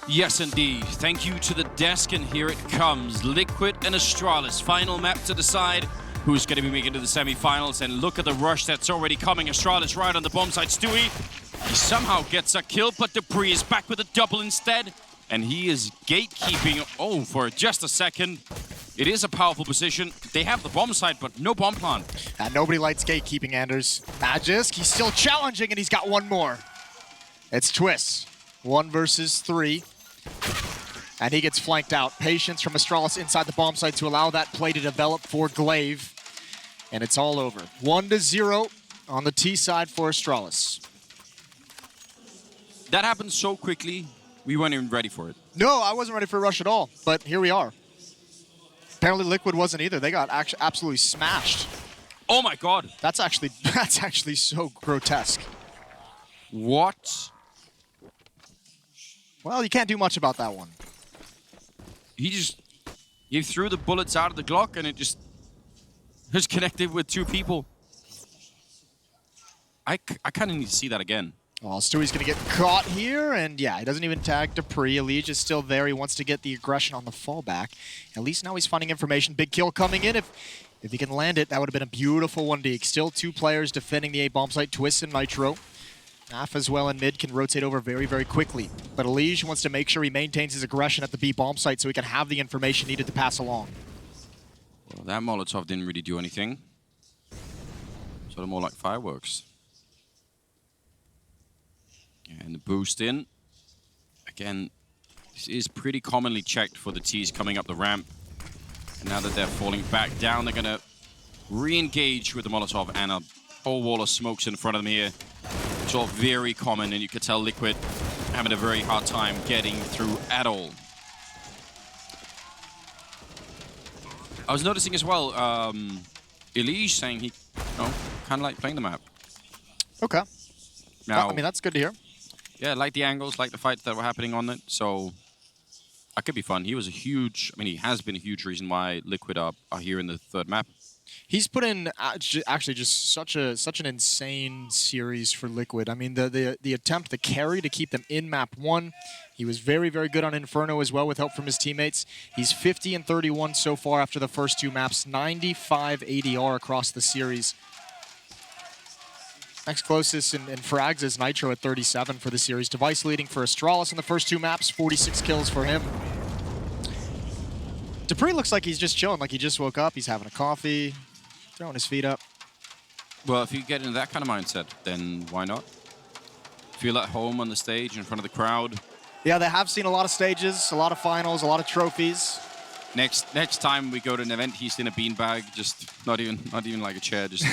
Yes, indeed. Thank you to the desk, and here it comes. Liquid and Astralis. Final map to decide who's going to be making it to the semi-finals. And look at the rush that's already coming. Astralis right on the bomb side. Stewie, he somehow gets a kill, but Dupree is back with a double instead. And he is gatekeeping, for just a second. It is a powerful position. They have the bomb site, but no bomb plant. And nobody likes gatekeeping, Anders. Magisk, he's still challenging, and he's got one more. It's Twist. 1 versus 3. And he gets flanked out. Patience from Astralis inside the bomb site to allow that play to develop for Glaive. And it's all over. 1-0 on the T side for Astralis. That happened so quickly, we weren't even ready for it. No, I wasn't ready for a rush at all, but here we are. Apparently Liquid wasn't either. They got absolutely smashed. Oh my god. That's actually so grotesque. What? Well, you can't do much about that one. He threw the bullets out of the Glock and it just connected with 2 people. I kind of need to see that again. Well, Stewie's going to get caught here, and yeah, he doesn't even tag Dupree. Elige is still there. He wants to get the aggression on the fallback. At least now he's finding information. Big kill coming in. If he can land it, that would have been a beautiful 1D. Still 2 players defending the A bomb site, Twist and Nitro. Naf as well in mid can rotate over very, very quickly. But Elige wants to make sure he maintains his aggression at the B bomb site so he can have the information needed to pass along. Well, that Molotov didn't really do anything. Sort of more like fireworks. And the boost in. Again, this is pretty commonly checked for the T's coming up the ramp. And now that they're falling back down, they're going to re-engage with the Molotov and a whole wall of smokes in front of them here. It's all very common, and you could tell Liquid having a very hard time getting through at all. I was noticing as well, Elige saying he, kind of like playing the map. Okay. Now, I mean, that's good to hear. Yeah, like the angles, like the fights that were happening on it, so that could be fun. He was a huge, he has been a huge reason why Liquid are here in the 3rd map. He's put in actually just such an insane series for Liquid. I mean, the attempt, the carry to keep them in map 1. He was very, very good on Inferno as well with help from his teammates. He's 50 and 31 so far after the first 2 maps, 95 ADR across the series. Next closest in frags is Nitro at 37 for the series. Device leading for Astralis in the first 2 maps, 46 kills for him. Dupree looks like he's just chilling, like he just woke up, he's having a coffee, throwing his feet up. Well, if you get into that kind of mindset, then why not? Feel at home on the stage in front of the crowd. Yeah, they have seen a lot of stages, a lot of finals, a lot of trophies. Next time we go to an event, he's in a beanbag, just not even like a chair, just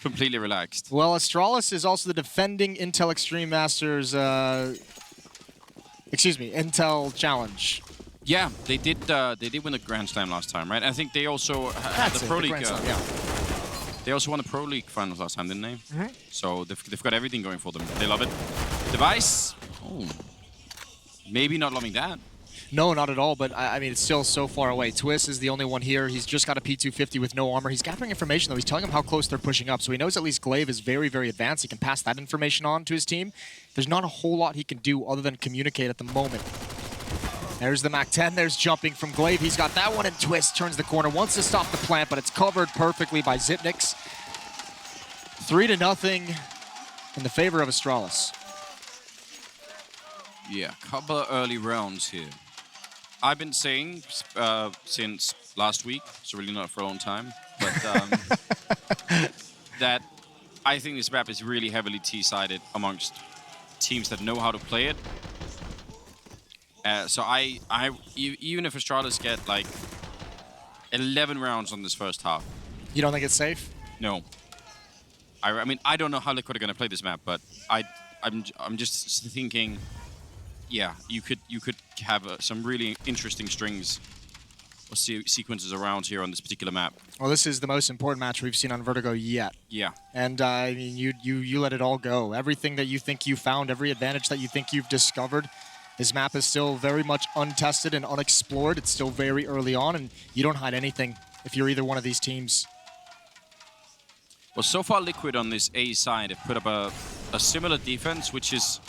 completely relaxed. Well, Astralis is also the defending Intel Extreme Masters, Intel Challenge. Yeah, they did win the Grand Slam last time, right? I think they also had the Pro League. They also won the Pro League finals last time, didn't they? Mm-hmm. So they've got everything going for them. They love it. Device. Oh, maybe not loving that. No, not at all, but I mean, it's still so far away. Twist is the only one here. He's just got a P250 with no armor. He's gathering information, though. He's telling him how close they're pushing up, so he knows at least Glaive is very, very advanced. He can pass that information on to his team. There's not a whole lot he can do other than communicate at the moment. There's the MAC-10. There's jumping from Glaive. He's got that one, and Twist turns the corner. Wants to stop the plant, but it's covered perfectly by Zipnix. 3-0 in the favor of Astralis. Yeah, couple of early rounds here. I've been saying since last week, so really not for a long time, but that I think this map is really heavily T-sided amongst teams that know how to play it. So even if Astralis get like 11 rounds on this first half. You don't think it's safe? No. I mean, I don't know how Liquid are going to play this map, but I'm just thinking, yeah, you could have some really interesting strings or sequences around here on this particular map. Well, this is the most important match we've seen on Vertigo yet. Yeah. And I mean, you let it all go. Everything that you think you found, every advantage that you think you've discovered, this map is still very much untested and unexplored. It's still very early on, and you don't hide anything if you're either one of these teams. Well, so far Liquid on this A side have put up a similar defense, which is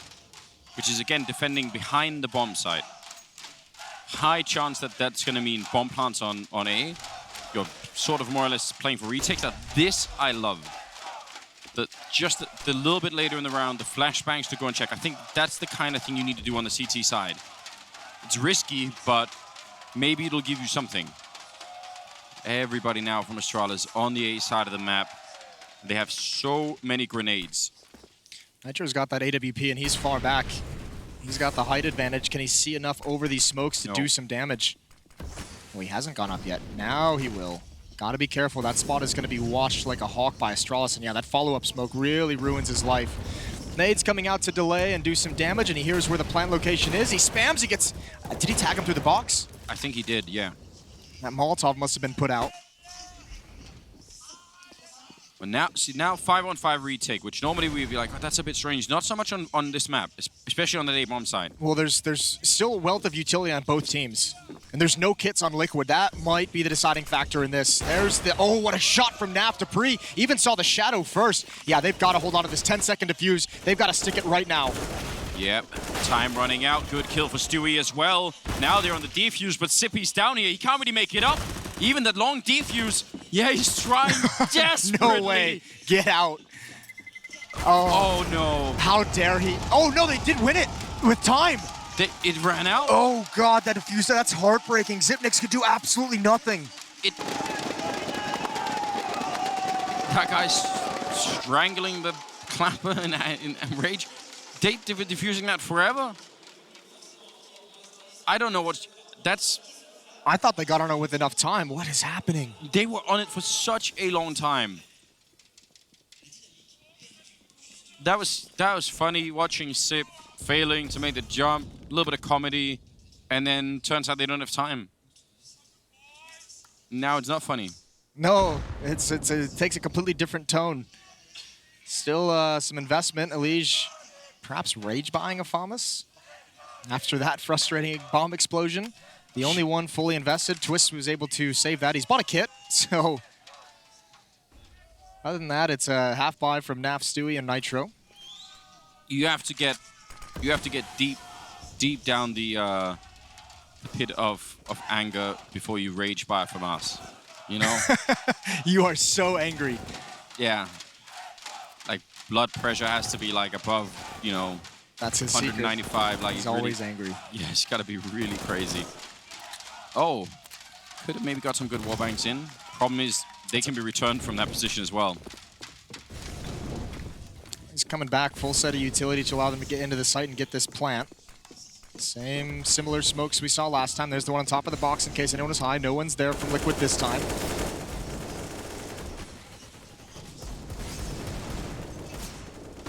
which is again defending behind the bomb site. High chance that that's going to mean bomb plants on A. You're sort of more or less playing for retakes. Now, this I love. Just the little bit later in the round, the flashbangs to go and check. I think that's the kind of thing you need to do on the CT side. It's risky, but maybe it'll give you something. Everybody now from Astralis on the A side of the map. They have so many grenades. Nitro's got that AWP, and he's far back. He's got the height advantage. Can he see enough over these smokes to do some damage? Well, he hasn't gone up yet. Now he will. Gotta be careful. That spot is going to be watched like a hawk by Astralis. And yeah, that follow-up smoke really ruins his life. Nade's coming out to delay and do some damage, and he hears where the plant location is. He spams, he gets... did he tag him through the box? I think he did, yeah. That Molotov must have been put out. But now, see, now 5-on-5 retake, which normally we'd be like, oh, that's a bit strange. Not so much on this map, especially on the A-bomb side. Well, there's still a wealth of utility on both teams. And there's no kits on Liquid. That might be the deciding factor in this. There's the... Oh, what a shot from Naf to Pre. Even saw the shadow first. Yeah, they've got to hold on to this 10-second defuse. They've got to stick it right now. Yep, time running out. Good kill for Stewie as well. Now they're on the defuse, but Sippy's down here. He can't really make it up. Even that long defuse. Yeah, he's trying desperately. No way. Get out. Oh, no. How dare he? Oh, no, they did win it with time. It ran out? Oh, God, that diffuser, that's heartbreaking. Xyp9x could do absolutely nothing. That guy's strangling the clapper in Rage. They were diffusing that forever? I don't know what... That's... I thought they got on it with enough time. What is happening? They were on it for such a long time. That was funny, watching Sip failing to make the jump, a little bit of comedy, and then turns out they don't have time. Now it's not funny. No, it takes a completely different tone. Still some investment. Elige perhaps rage buying a Famas after that frustrating bomb explosion. The only one fully invested. Twist was able to save that. He's bought a kit, so other than that, it's a half buy from Naf, Stewie, and Nitro. You have to get deep down the pit of anger before you rage buy from us. You know? You are so angry. Yeah. Like blood pressure has to be like above, you know, that's his 195. Secret. Like he's always angry. Yeah, it's got to be really crazy. Oh, could have maybe got some good warbanks in. Problem is, they can be returned from that position as well. He's coming back, full set of utility to allow them to get into the site and get this plant. Similar smokes we saw last time. There's the one on top of the box in case anyone was high. No one's there from Liquid this time.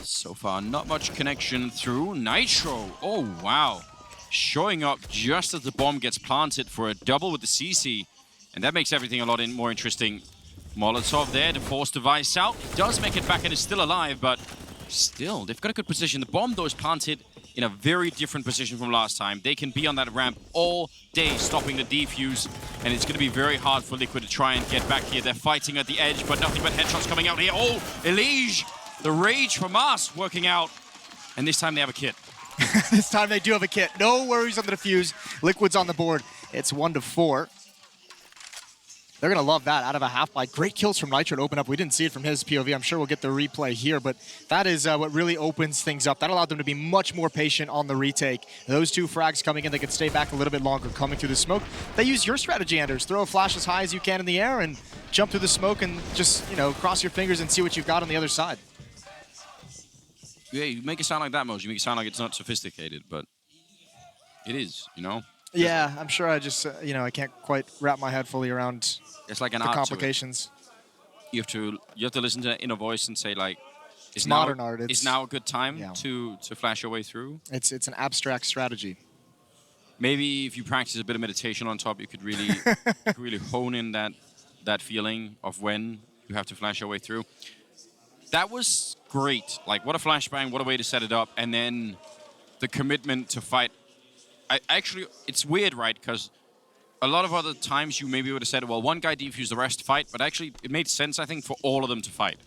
So far, not much connection through. Nitro, oh wow. Showing up just as the bomb gets planted for a double with the CC. And that makes everything a lot more interesting. Molotov there to force device out. He does make it back and is still alive, but still, they've got a good position. The bomb, though, is planted in a very different position from last time. They can be on that ramp all day, stopping the defuse, and it's going to be very hard for Liquid to try and get back here. They're fighting at the edge, but nothing but headshots coming out here. Oh, Elige, the rage from us working out, and this time they have a kit. This time they do have a kit. No worries on the defuse. Liquid's on the board. It's 1-4. They're going to love that out of a half buy. Great kills from Nitro to open up. We didn't see it from his POV. I'm sure we'll get the replay here, but that is what really opens things up. That allowed them to be much more patient on the retake. Those two frags coming in, they could stay back a little bit longer coming through the smoke. They use your strategy, Anders. Throw a flash as high as you can in the air and jump through the smoke and just, you know, cross your fingers and see what you've got on the other side. Yeah, you make it sound like that, Moj. You make it sound like it's not sophisticated, but it is, you know? Yeah, I'm sure I just, you know, I can't quite wrap my head fully around it's like an the art complications. You have to listen to that inner voice and say, like, it's modern art. Is now a good time to flash your way through? It's an abstract strategy. Maybe if you practice a bit of meditation on top, you could really really hone in that feeling of when you have to flash your way through. That was great. Like, what a flashbang, what a way to set it up. And then the commitment to fight. Actually, it's weird, right? Because a lot of other times you maybe would have said, well, one guy defused, the rest fight, but actually it made sense, I think, for all of them to fight.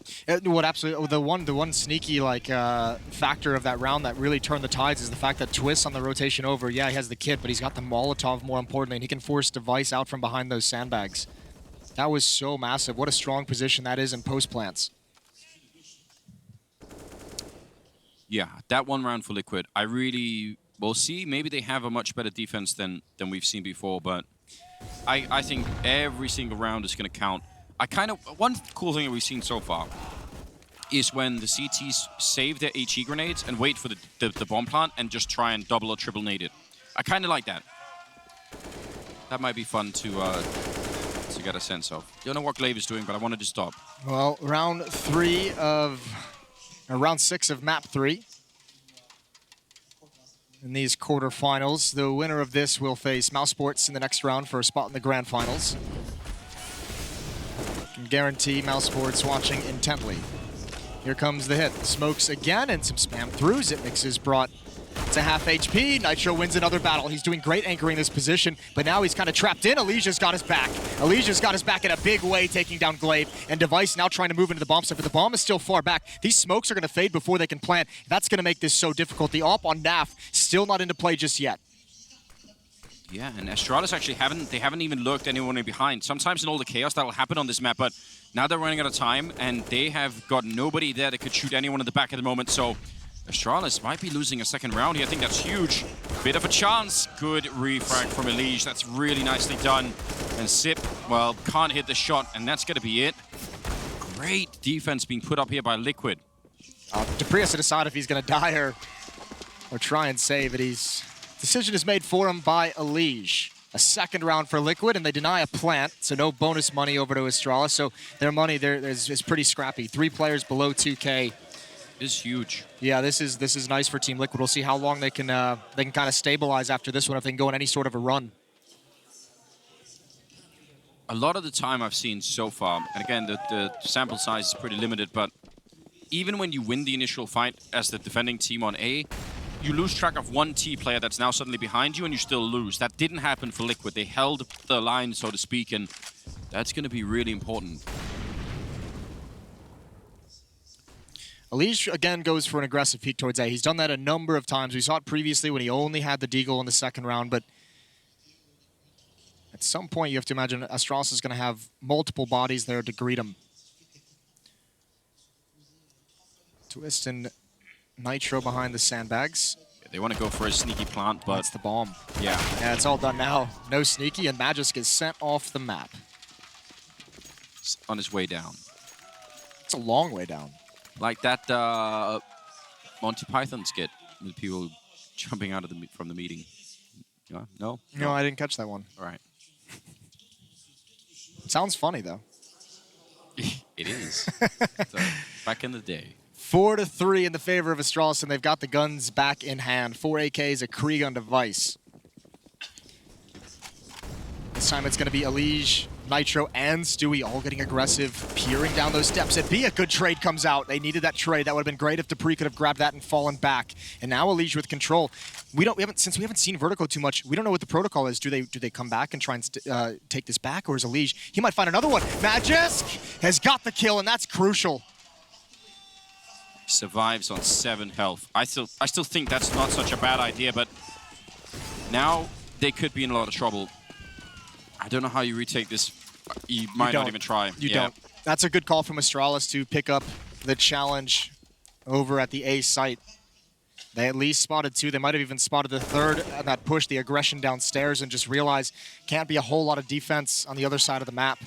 What absolutely the one sneaky factor of that round that really turned the tides is the fact that Twist on the rotation over, yeah, he has the kit, but he's got the Molotov more importantly, and he can force Device out from behind those sandbags. That was so massive. What a strong position that is in post plants. Yeah, that one round for Liquid, we'll see. Maybe they have a much better defense than we've seen before, but I think every single round is going to count. One cool thing that we've seen so far is when the CTs save their HE grenades and wait for the bomb plant and just try and double or triple nade it. I kind of like that. That might be fun to get a sense of. Don't know what Glaive is doing, but I wanted to stop. Well, round 6 of map 3. In these quarterfinals, the winner of this will face Mouse Sports in the next round for a spot in the grand finals. Can guarantee Mouse Sports watching intently. Here comes the hit. Smokes again and some spam through. Zipmix is brought to half HP. Nitro wins another battle. He's doing great anchoring this position, but now he's kind of trapped in. Alicia's got his back. Alicia's got his back in a big way, taking down Glaive. And Device now trying to move into the bomb site, but the bomb is still far back. These smokes are going to fade before they can plant. That's going to make this so difficult. The AWP on NAF still not into play just yet. Yeah, and Astralis actually haven't even lurked anyone in behind. Sometimes in all the chaos that'll happen on this map, but now they're running out of time, and they have got nobody there that could shoot anyone in the back at the moment, so Astralis might be losing a second round here. I think that's huge. Bit of a chance. Good refrag from Elige. That's really nicely done. And Sip, well, can't hit the shot, and that's going to be it. Great defense being put up here by Liquid. Dupree has to decide if he's going to die or try and save it. Decision is made for him by Elige. A second round for Liquid, and they deny a plant, so no bonus money over to Astralis. So their money there is pretty scrappy. 3 players below 2K. This is huge. Yeah, this is nice for Team Liquid. We'll see how long they can kind of stabilize after this one if they can go on any sort of a run. A lot of the time I've seen so far, and again, the sample size is pretty limited, but even when you win the initial fight as the defending team on A, you lose track of one T player that's now suddenly behind you and you still lose. That didn't happen for Liquid. They held the line, so to speak, and that's going to be really important. Elige again goes for an aggressive peek towards A. He's done that a number of times. We saw it previously when he only had the Deagle in the second round, but at some point you have to imagine Astralis is going to have multiple bodies there to greet him. Twist and Nitro behind the sandbags. Yeah, they want to go for a sneaky plant, but that's the bomb. Yeah, it's all done now. No sneaky, and Magisk is sent off the map. It's on his way down. It's a long way down. Like that Monty Python skit with people jumping out of from the meeting. No? No, I didn't catch that one. All right. Sounds funny, though. It is. So, back in the day. 4-3 in the favor of Astralis, and they've got the guns back in hand. 4 AKs, a Krieg on Device. This time it's going to be Elige, Nitro, and Stewie all getting aggressive, peering down those steps. At B, a good trade comes out. They needed that trade. That would have been great if Dupree could have grabbed that and fallen back. And now Elige with control. Since we haven't seen Vertigo too much, we don't know what the protocol is. Do they come back and try and take this back, or is Elige? He might find another one. Magisk has got the kill, and that's crucial. Survives on 7 health. I still think that's not such a bad idea, but now they could be in a lot of trouble. I don't know how you retake this. You might not even try. You don't. That's a good call from Astralis to pick up the challenge over at the A site. They at least spotted 2. They might have even spotted the 3rd and that push, the aggression downstairs, and just realized can't be a whole lot of defense on the other side of the map.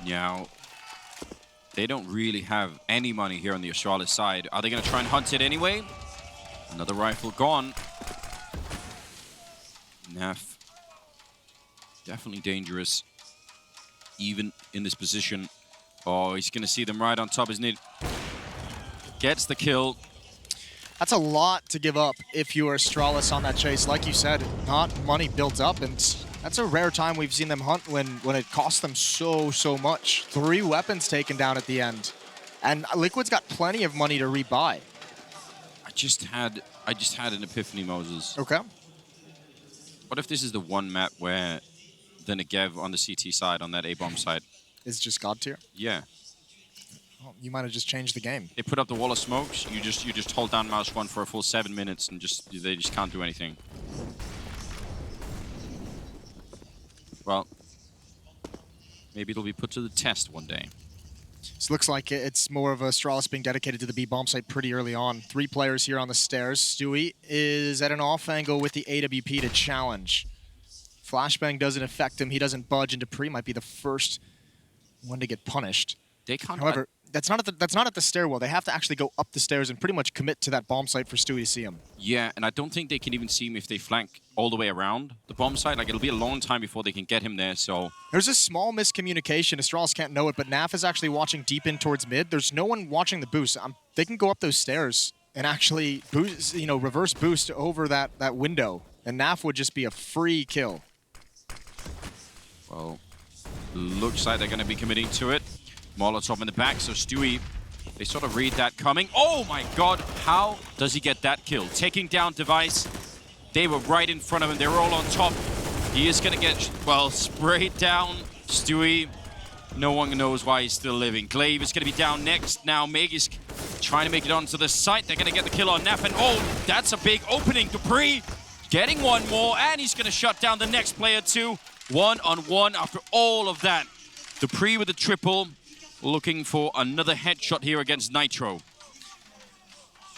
Now, they don't really have any money here on the Astralis side. Are they going to try and hunt it anyway? Another rifle gone. Naf, definitely dangerous, even in this position. Oh, he's going to see them right on top, isn't it? Gets the kill. That's a lot to give up if you are Astralis on that chase. Like you said, not money built up, and that's a rare time we've seen them hunt when it costs them so much. 3 weapons taken down at the end. And Liquid's got plenty of money to rebuy. I just had an epiphany, Moses. Okay. What if this is the one map where the Negev on the CT side, on that A-bomb side? Is just God tier? Yeah. Well, you might have just changed the game. They put up the wall of smokes, you just hold down mouse 1 for a full 7 minutes and they just can't do anything. Well, maybe it'll be put to the test one day. So it looks like it's more of a Astralis being dedicated to the B bomb site pretty early on. 3 players here on the stairs. Stewie is at an off angle with the AWP to challenge. Flashbang doesn't affect him. He doesn't budge, and Dupree might be the first one to get punished. They can't. However, that's not at the stairwell. They have to actually go up the stairs and pretty much commit to that bomb site for Stewie to see him. Yeah, and I don't think they can even see him if they flank all the way around the bomb site. Like, it'll be a long time before they can get him there, so... There's a small miscommunication. Astralis can't know it, but Naf is actually watching deep in towards mid. There's no one watching the boost. They can go up those stairs and actually boost, reverse boost over that window, and Naf would just be a free kill. Well, looks like they're going to be committing to it. Molotov in the back, so Stewie, they sort of read that coming. Oh my god, how does he get that kill? Taking down Device. They were right in front of him. They were all on top. He is going to get, well, sprayed down. Stewie, no one knows why he's still living. Glaive is going to be down next. Now Meg is trying to make it onto the site. They're going to get the kill on Naf. And oh, that's a big opening. Dupree getting one more, and he's going to shut down the next player too. 1-on-1 after all of that. Dupree with a triple, looking for another headshot here against Nitro.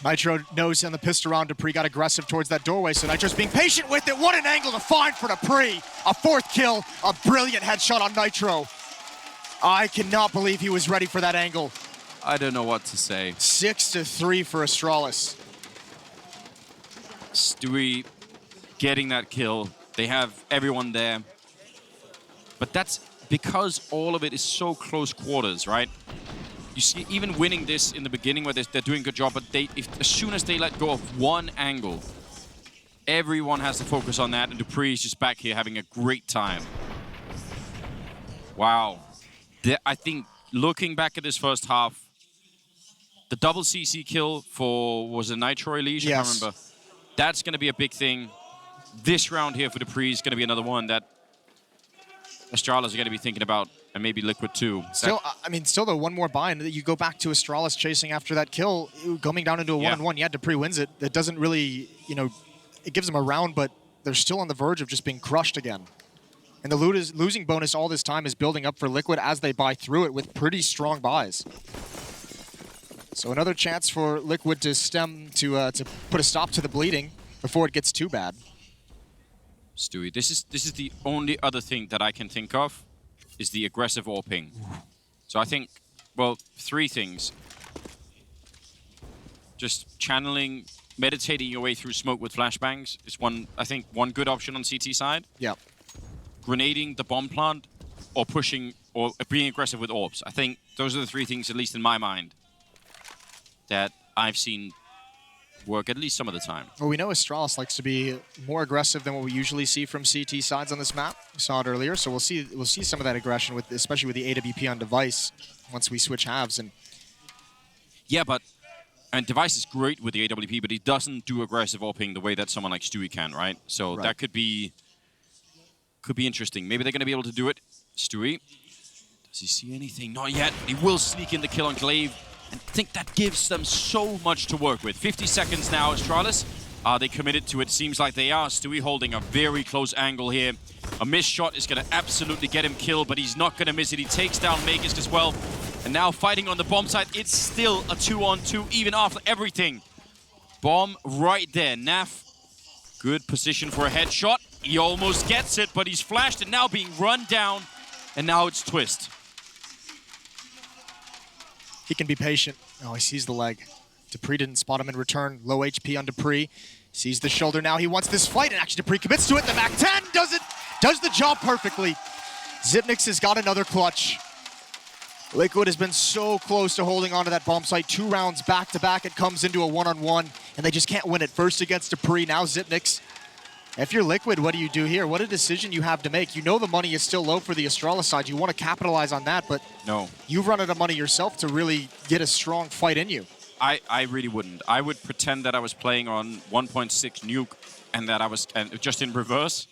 Nitro knows on the pistol round. Dupree got aggressive towards that doorway, so Nitro's being patient with it. What an angle to find for Dupree. A 4th kill, a brilliant headshot on Nitro. I cannot believe he was ready for that angle. I don't know what to say. 6-3 for Astralis. Stewie getting that kill. They have everyone there. But that's because all of it is so close quarters, right? You see, even winning this in the beginning where they're doing a good job, but as soon as they let go of one angle, everyone has to focus on that, and Dupree is just back here having a great time. Wow. I think looking back at this first half, the double CC kill was a Nitro Elise? Yes. I can't remember. That's going to be a big thing. This round here for Dupree is going to be another one that Astralis are going to be thinking about, and maybe Liquid too. Still, still though, one more buy, and you go back to Astralis chasing after that kill, coming down into a one-on-one. Yeah, Dupree wins it. It doesn't really, it gives them a round, but they're still on the verge of just being crushed again. And the losing bonus all this time is building up for Liquid as they buy through it with pretty strong buys. So another chance for Liquid to to put a stop to the bleeding before it gets too bad. Stewie, this is the only other thing that I can think of is the aggressive AWPing. So I think, well, 3 things. Just channeling, meditating your way through smoke with flashbangs is one good option on CT side. Yeah. Grenading the bomb plant, or pushing, or being aggressive with AWPs. I think those are the 3 things, at least in my mind, that I've seen work at least some of the time. Well, we know Astralis likes to be more aggressive than what we usually see from CT sides on this map. We saw it earlier, so we'll see some of that aggression with, especially with the AWP on Device once we switch halves. And yeah, and Device is great with the AWP, but he doesn't do aggressive AWPing the way that someone like Stewie can, right? So that could be interesting. Maybe they're going to be able to do it. Stewie, does he see anything? Not yet. He will sneak in the kill on Glaive. I think that gives them so much to work with. 50 seconds now, Astralis. Are they committed to it? Seems like they are. Stewie holding a very close angle here. A missed shot is going to absolutely get him killed, but he's not going to miss it. He takes down Magist as well. And now fighting on the bomb site, it's still a 2-on-2, even after everything. Bomb right there. Naf, good position for a headshot. He almost gets it, but he's flashed and now being run down. And now it's Twist. he can be patient. Oh, he sees the leg. Dupree didn't spot him in return. Low HP on Dupree. Sees the shoulder now. He wants this fight, and actually Dupree commits to it. The Mac 10 does the job perfectly. Xyp9x has got another clutch. Liquid has been so close to holding on to that bomb site. 2 rounds back-to-back. It comes into a one-on-one, and they just can't win it. First against Dupree, now Xyp9x. If you're Liquid, what do you do here? What a decision you have to make. You know the money is still low for the Astralis side. You want to capitalize on that, but no, you've run out of money yourself to really get a strong fight in you. I really wouldn't. I would pretend that I was playing on 1.6 nuke and that I was just in reverse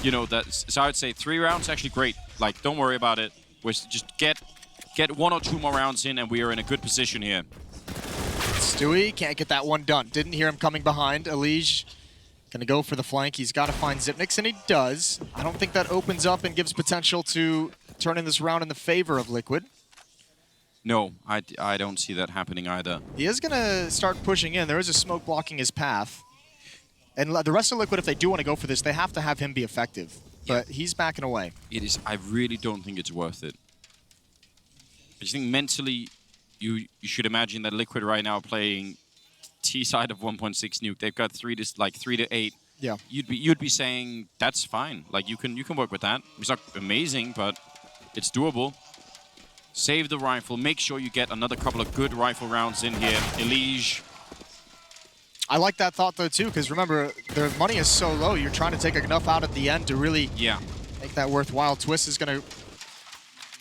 you know, so I would say 3 rounds actually great. Like, don't worry about it. We just get 1 or 2 more rounds in, and we are in a good position here. Stewie can't get that one done. Didn't hear him coming behind. Elige gonna go for the flank. He's got to find Zipnix, and he does. I don't think that opens up and gives potential to turn in this round in the favor of Liquid. No, I don't see that happening either. He is gonna start pushing in. There is a smoke blocking his path. And the rest of Liquid, if they do want to go for this, they have to have him be effective. But he's backing away. It is. I really don't think it's worth it. I just think mentally, you should imagine that Liquid right now playing T side of 1.6 nuke. They've got 3 to 8. Yeah. You'd be saying that's fine. Like you can work with that. It's not amazing, but it's doable. Save the rifle. Make sure you get another couple of good rifle rounds in here. Elige. I like that thought though too, because remember their money is so low. You're trying to take enough out at the end to really make that worthwhile. Twist is gonna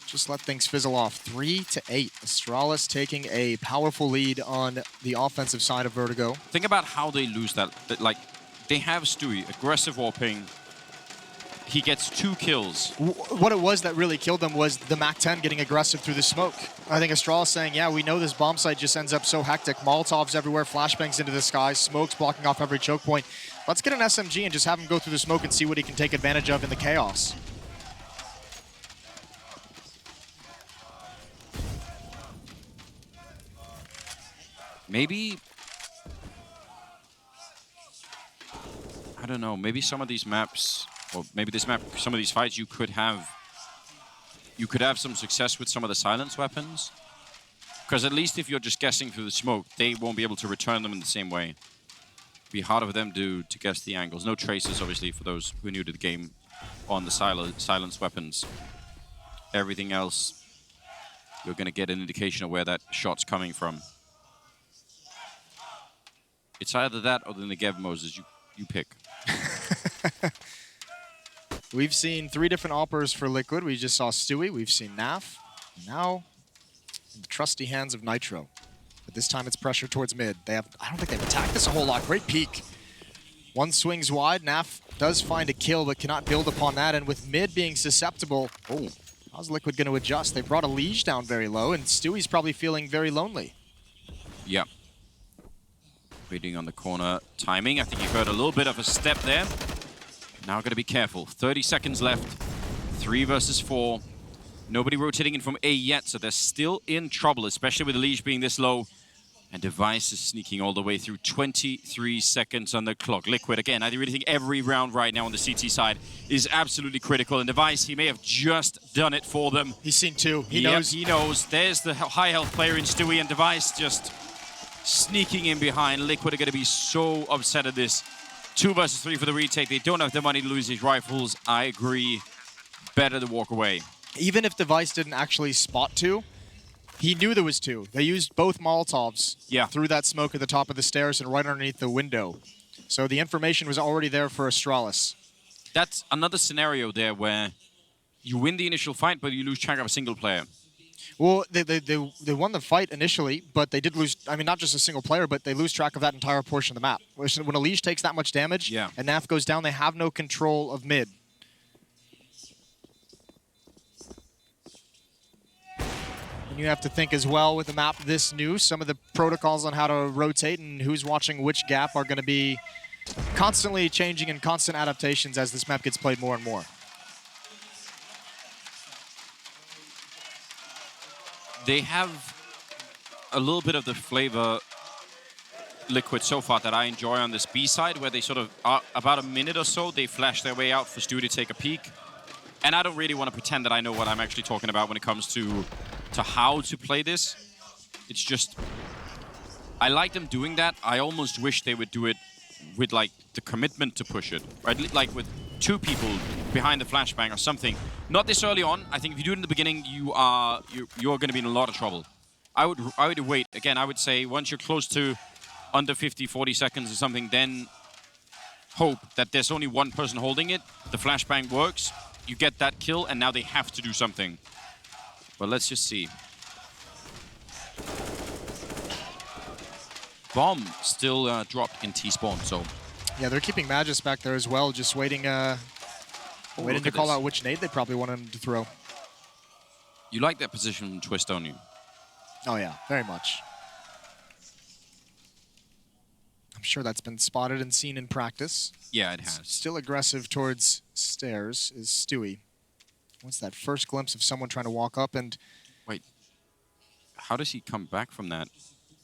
just let things fizzle off. 3 to 8. Astralis taking a powerful lead on the offensive side of Vertigo. Think about how they lose that. Like, they have Stewie, aggressive warping. He gets 2 kills. What it was that really killed them was the MAC-10 getting aggressive through the smoke. I think Astralis saying, yeah, we know this bomb site just ends up so hectic. Molotovs everywhere, flashbangs into the sky, smokes blocking off every choke point. Let's get an SMG and just have him go through the smoke and see what he can take advantage of in the chaos. Maybe, I don't know, maybe some of these maps, or maybe this map, some of these fights, you could have some success with some of the silence weapons. Because at least if you're just guessing through the smoke, they won't be able to return them in the same way. It'd be harder for them to guess the angles. No traces, obviously, for those who are new to the game on the silence weapons. Everything else, you're going to get an indication of where that shot's coming from. It's either that or the Negev Moses. You pick. We've seen 3 different operas for Liquid. We just saw Stewie. We've seen Naf. Now, in the trusty hands of Nitro. But this time it's pressure towards mid. I don't think they've attacked this a whole lot. Great peek. One swings wide. Naf does find a kill, but cannot build upon that. And with mid being susceptible, how's Liquid going to adjust? They brought Elige down very low, and Stewie's probably feeling very lonely. Yeah. Waiting on the corner timing. I think you heard a little bit of a step there. Now got to be careful. 30 seconds left. 3 versus 4. Nobody rotating in from A yet, so they're still in trouble, especially with Elige being this low. And Device is sneaking all the way through. 23 seconds on the clock. Liquid, again, I really think every round right now on the CT side is absolutely critical. And Device, he may have just done it for them. He's seen 2. He knows. He knows. There's the high health player in Stewie, and Device just sneaking in behind. Liquid are going to be so upset at this. 2 versus 3 for the retake. They don't have the money to lose these rifles. I agree. Better to walk away. Even if Device didn't actually spot 2, he knew there was 2. They used both Molotovs through that smoke at the top of the stairs and right underneath the window. So the information was already there for Astralis. That's another scenario there where you win the initial fight, but you lose track of a single player. Well, they won the fight initially, but they did lose, I mean, not just a single player, but they lose track of that entire portion of the map. When Elige takes that much damage and Naf goes down, they have no control of mid. And you have to think as well with a map this new, some of the protocols on how to rotate and who's watching which gap are going to be constantly changing and constant adaptations as this map gets played more and more. They have a little bit of the flavor, Liquid, so far that I enjoy on this B side, where they sort of, about a minute or so, they flash their way out for Stu to take a peek. And I don't really want to pretend that I know what I'm actually talking about when it comes to how to play this. It's just, I like them doing that. I almost wish they would do it with, like, the commitment to push it, right? Like with 2 people behind the flashbang or something. Not this early on. I think if you do it in the beginning, you're going to be in a lot of trouble. I would wait. Again, I would say once you're close to under 50, 40 seconds or something, then hope that there's only one person holding it. The flashbang works. You get that kill, and now they have to do something. But let's just see. Bomb still dropped in T-spawn, so... Yeah, they're keeping Magus back there as well, just waiting Waiting to call out which nade they probably wanted him to throw. You like that position twist, don't you? Oh yeah, very much. I'm sure that's been spotted and seen in practice. Yeah, it has. Still aggressive towards stairs is Stewie. What's that first glimpse of someone trying to walk up and... Wait, how does he come back from that?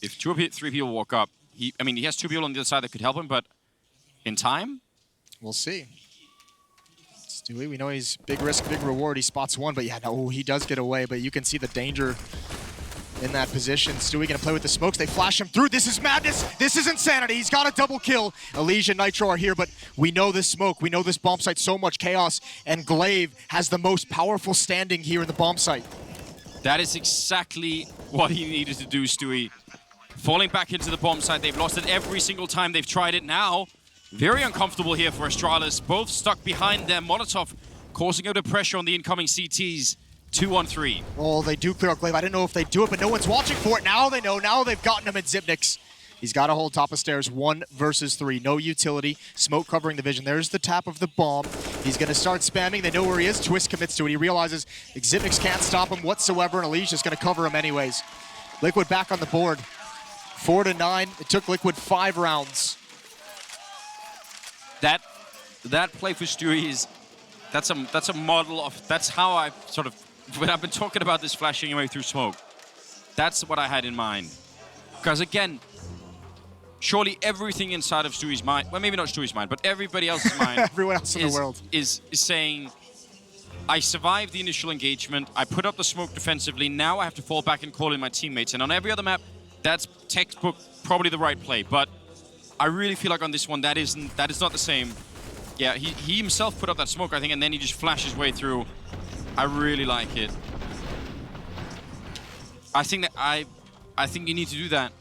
If three people walk up, he has two people on the other side that could help him, but in time? We'll see. Stewie, we know he's big risk, big reward. He spots one, but yeah, no, he does get away, but you can see the danger in that position. Stewie gonna play with the smokes. They flash him through. This is madness. This is insanity. He's got a double kill. Elysia and Nitro are here, but we know this smoke. We know this bomb site. So much chaos, and Glaive has the most powerful standing here in the bomb site. That is exactly what he needed to do, Stewie. Falling back into the bomb site. They've lost it every single time they've tried it now. Very uncomfortable here for Astralis. Both stuck behind their Molotov, causing a bit of pressure on the incoming CTs. 2-on-3. Oh, they do clear out Glaive. I didn't know if they do it, but no one's watching for it. Now they know. Now they've gotten him at Zipnix. He's got to hold top of stairs. 1 versus 3. No utility. Smoke covering the vision. There's the tap of the bomb. He's going to start spamming. They know where he is. Twist commits to it. He realizes Zipnix can't stop him whatsoever, and Alicia's going to cover him anyways. Liquid back on the board. 4-9. It took Liquid 5 rounds. That play for Stewie is... That's a model of... That's how I sort of... When I've been talking about this flashing away through smoke, that's what I had in mind. Because again, surely everything inside of Stewie's mind, well, maybe not Stewie's mind, but everybody else's mind, everyone else in the world is saying, I survived the initial engagement, I put up the smoke defensively, now I have to fall back and call in my teammates. And on every other map, that's textbook, probably the right play. But I really feel like on this one, that is not the same. Yeah, he himself put up that smoke, I think, and then he just flashed his way through. I really like it. I think you need to do that.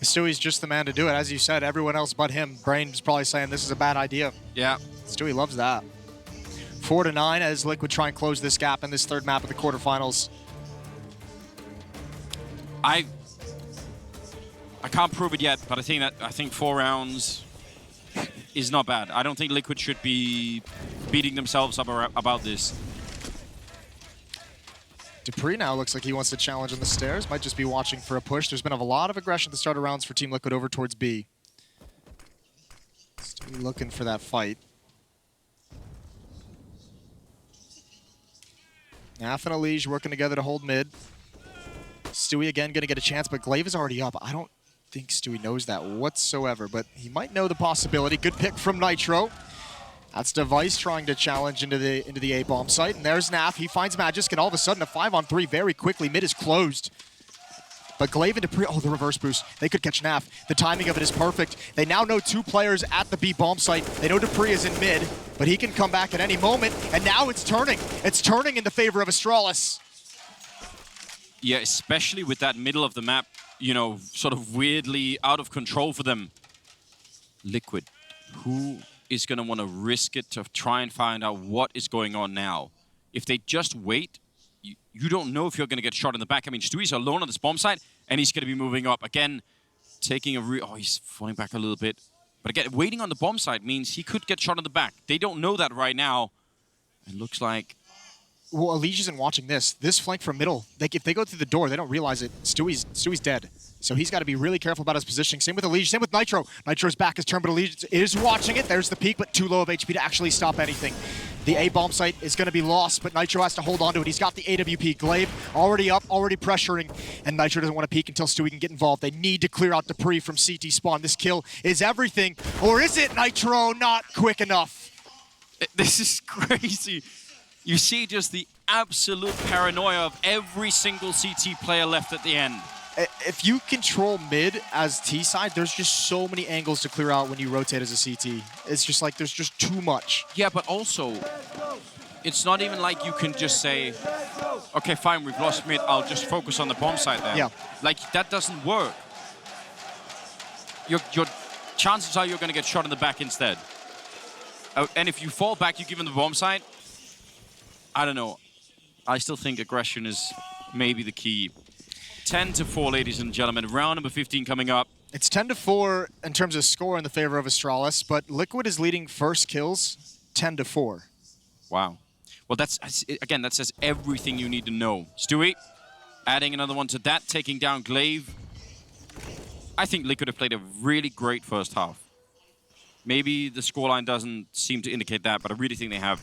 Stewie's just the man to do it. As you said, everyone else but him. Brain's probably saying this is a bad idea. Yeah. Stewie loves that. 4-9 as Liquid try and close this gap in this third map of the quarterfinals. I can't prove it yet, but I think 4 rounds is not bad. I don't think Liquid should be beating themselves up about this. Dupree now looks like he wants to challenge on the stairs. Might just be watching for a push. There's been a lot of aggression at the start of rounds for Team Liquid over towards B. Stewie looking for that fight. Naf and Elige working together to hold mid. Stewie again going to get a chance, but Glaive is already up. I don't think Stewie knows that whatsoever, but he might know the possibility. Good pick from Nitro. That's Device trying to challenge into the A bomb site, and there's Naf. He finds Magisk, and all of a sudden a 5-on-3 very quickly. Mid is closed. But Glaive and Dupree, oh, the reverse boost. They could catch Naf. The timing of it is perfect. They now know 2 players at the B bomb site. They know Dupree is in mid, but he can come back at any moment, and now it's turning. It's turning in the favor of Astralis. Yeah, especially with that middle of the map, you know, sort of weirdly out of control for them. Liquid, who is going to want to risk it to try and find out what is going on now? If they just wait, you don't know if you're going to get shot in the back. I mean, Stewie's alone on this bomb site, and he's going to be moving up. Again, taking a oh, he's falling back a little bit. But again, waiting on the bomb site means he could get shot in the back. They don't know that right now. It looks like... Well, Elige isn't watching this. This flank from middle, if they go through the door, they don't realize it. Stewie's dead. So he's got to be really careful about his positioning. Same with Elige, same with Nitro. Nitro's back is turned, but Elige is watching it. There's the peak, but too low of HP to actually stop anything. The A bomb site is going to be lost, but Nitro has to hold on to it. He's got the AWP. Glaive already up, already pressuring, and Nitro doesn't want to peek until Stewie can get involved. They need to clear out Dupree from CT spawn. This kill is everything, or is it Nitro not quick enough? This is crazy. You see just the absolute paranoia of every single CT player left at the end. If you control mid as T side, there's just so many angles to clear out when you rotate as a CT. It's just like there's just too much. Yeah, but also, it's not even like you can just say, okay, fine, we've lost mid, I'll just focus on the bomb side there. Yeah. Like, that doesn't work. Your chances are you're going to get shot in the back instead. And if you fall back, you give him the bomb side, I don't know. I still think aggression is maybe the key. 10-4, ladies and gentlemen. Round number 15 coming up. It's 10-4 in terms of score in the favor of Astralis, but Liquid is leading first kills 10-4. Wow. Well, again, that says everything you need to know. Stewie, adding another one to that, taking down Glaive. I think Liquid have played a really great first half. Maybe the scoreline doesn't seem to indicate that, but I really think they have.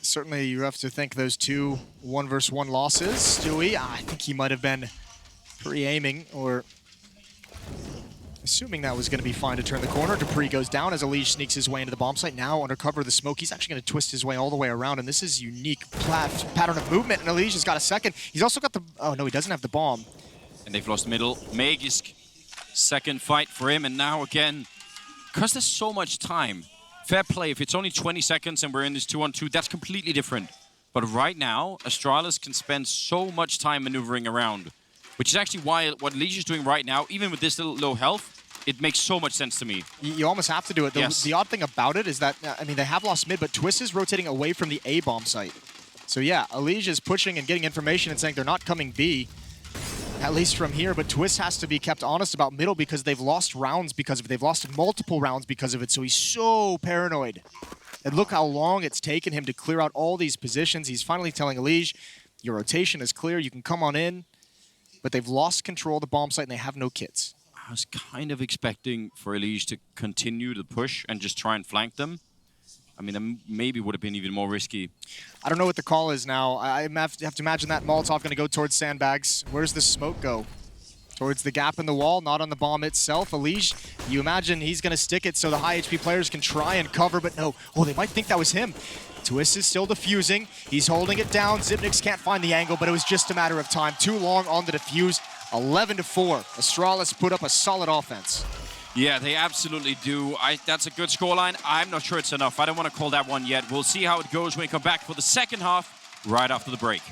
Certainly, you have to think those two 1-versus-1 losses. Stewie, I think he might have been pre-aiming or assuming that was going to be fine to turn the corner. Dupree goes down as Elige sneaks his way into the bomb site. Now under cover of the smoke, he's actually going to twist his way all the way around, and this is unique pattern of movement, and Elige has got a second. He's also got the... Oh, no, he doesn't have the bomb. And they've lost middle. Magisk, second fight for him, and now again, because there's so much time, fair play, if it's only 20 seconds and we're in this 2-on-2, that's completely different. But right now, Astralis can spend so much time maneuvering around, which is actually why what Elige is doing right now, even with this little low health, it makes so much sense to me. You almost have to do it. Yes. The odd thing about it is that, I mean, they have lost mid, but Twist is rotating away from the A bomb site. So yeah, Elige is pushing and getting information and saying they're not coming B, at least from here, but Twist has to be kept honest about middle because they've lost rounds because of it. They've lost multiple rounds because of it, so he's so paranoid. And look how long it's taken him to clear out all these positions. He's finally telling Elige, your rotation is clear, you can come on in, but they've lost control of the bomb site and they have no kits. I was kind of expecting for Elige to continue the push and just try and flank them. I mean, that maybe would have been even more risky. I don't know what the call is now. I have to imagine that Molotov going to go towards sandbags. Where's the smoke go? Towards the gap in the wall, not on the bomb itself. Elige, you imagine he's going to stick it so the high HP players can try and cover, but no. Oh, they might think that was him. Twist is still defusing. He's holding it down. Xyp9x can't find the angle, but it was just a matter of time. Too long on the defuse. 11-4. Astralis put up a solid offense. Yeah, they absolutely do. That's a good scoreline. I'm not sure it's enough. I don't want to call that one yet. We'll see how it goes when we come back for the second half, right after the break.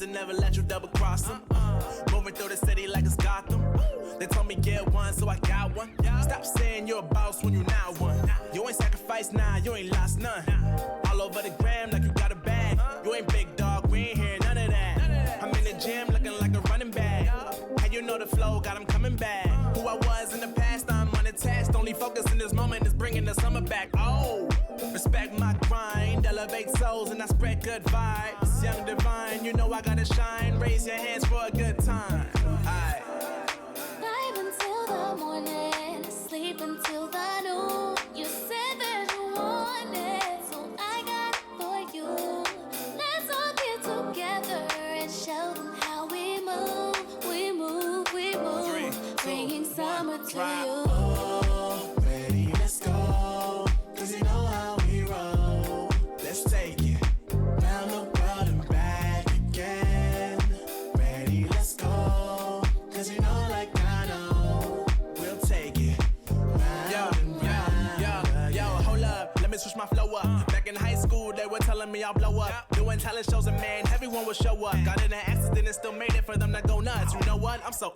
Never let you double cross them. Moving through the city like it's Gotham. They told me get one, so I got one. Stop saying you're a boss when you not one. You ain't sacrificed, nah, you ain't lost none. All over the gram like you got a bag. You ain't big dog, we ain't hearing none of that. I'm in the gym looking like a running back. How you know the flow, got him coming back. Who I was in the past, I'm unattached. Only focus in this moment is bringing the summer back. Oh, respect my grind, elevate souls and I spread good vibes. Young divine, you know I gotta shine. Raise your hands for a good time. Aight. Vibe until the morning, sleep until the noon. You said that you want it, so I got it for you. Let's all get together and show them how we move. We move, we move. 3, 2, bringing summer to you. Oh, ready, let's go. Cause you know how we roll. Let's take it round the world and back again. Ready, let's go. Cause you know like I know. We'll take it round and round. Yo, hold up, let me switch my flow up. Back in high school, they were telling me I'll blow up. Doing talent shows and man, everyone will show up. Got in an accident and still made it for them to go nuts. You know what? I'm so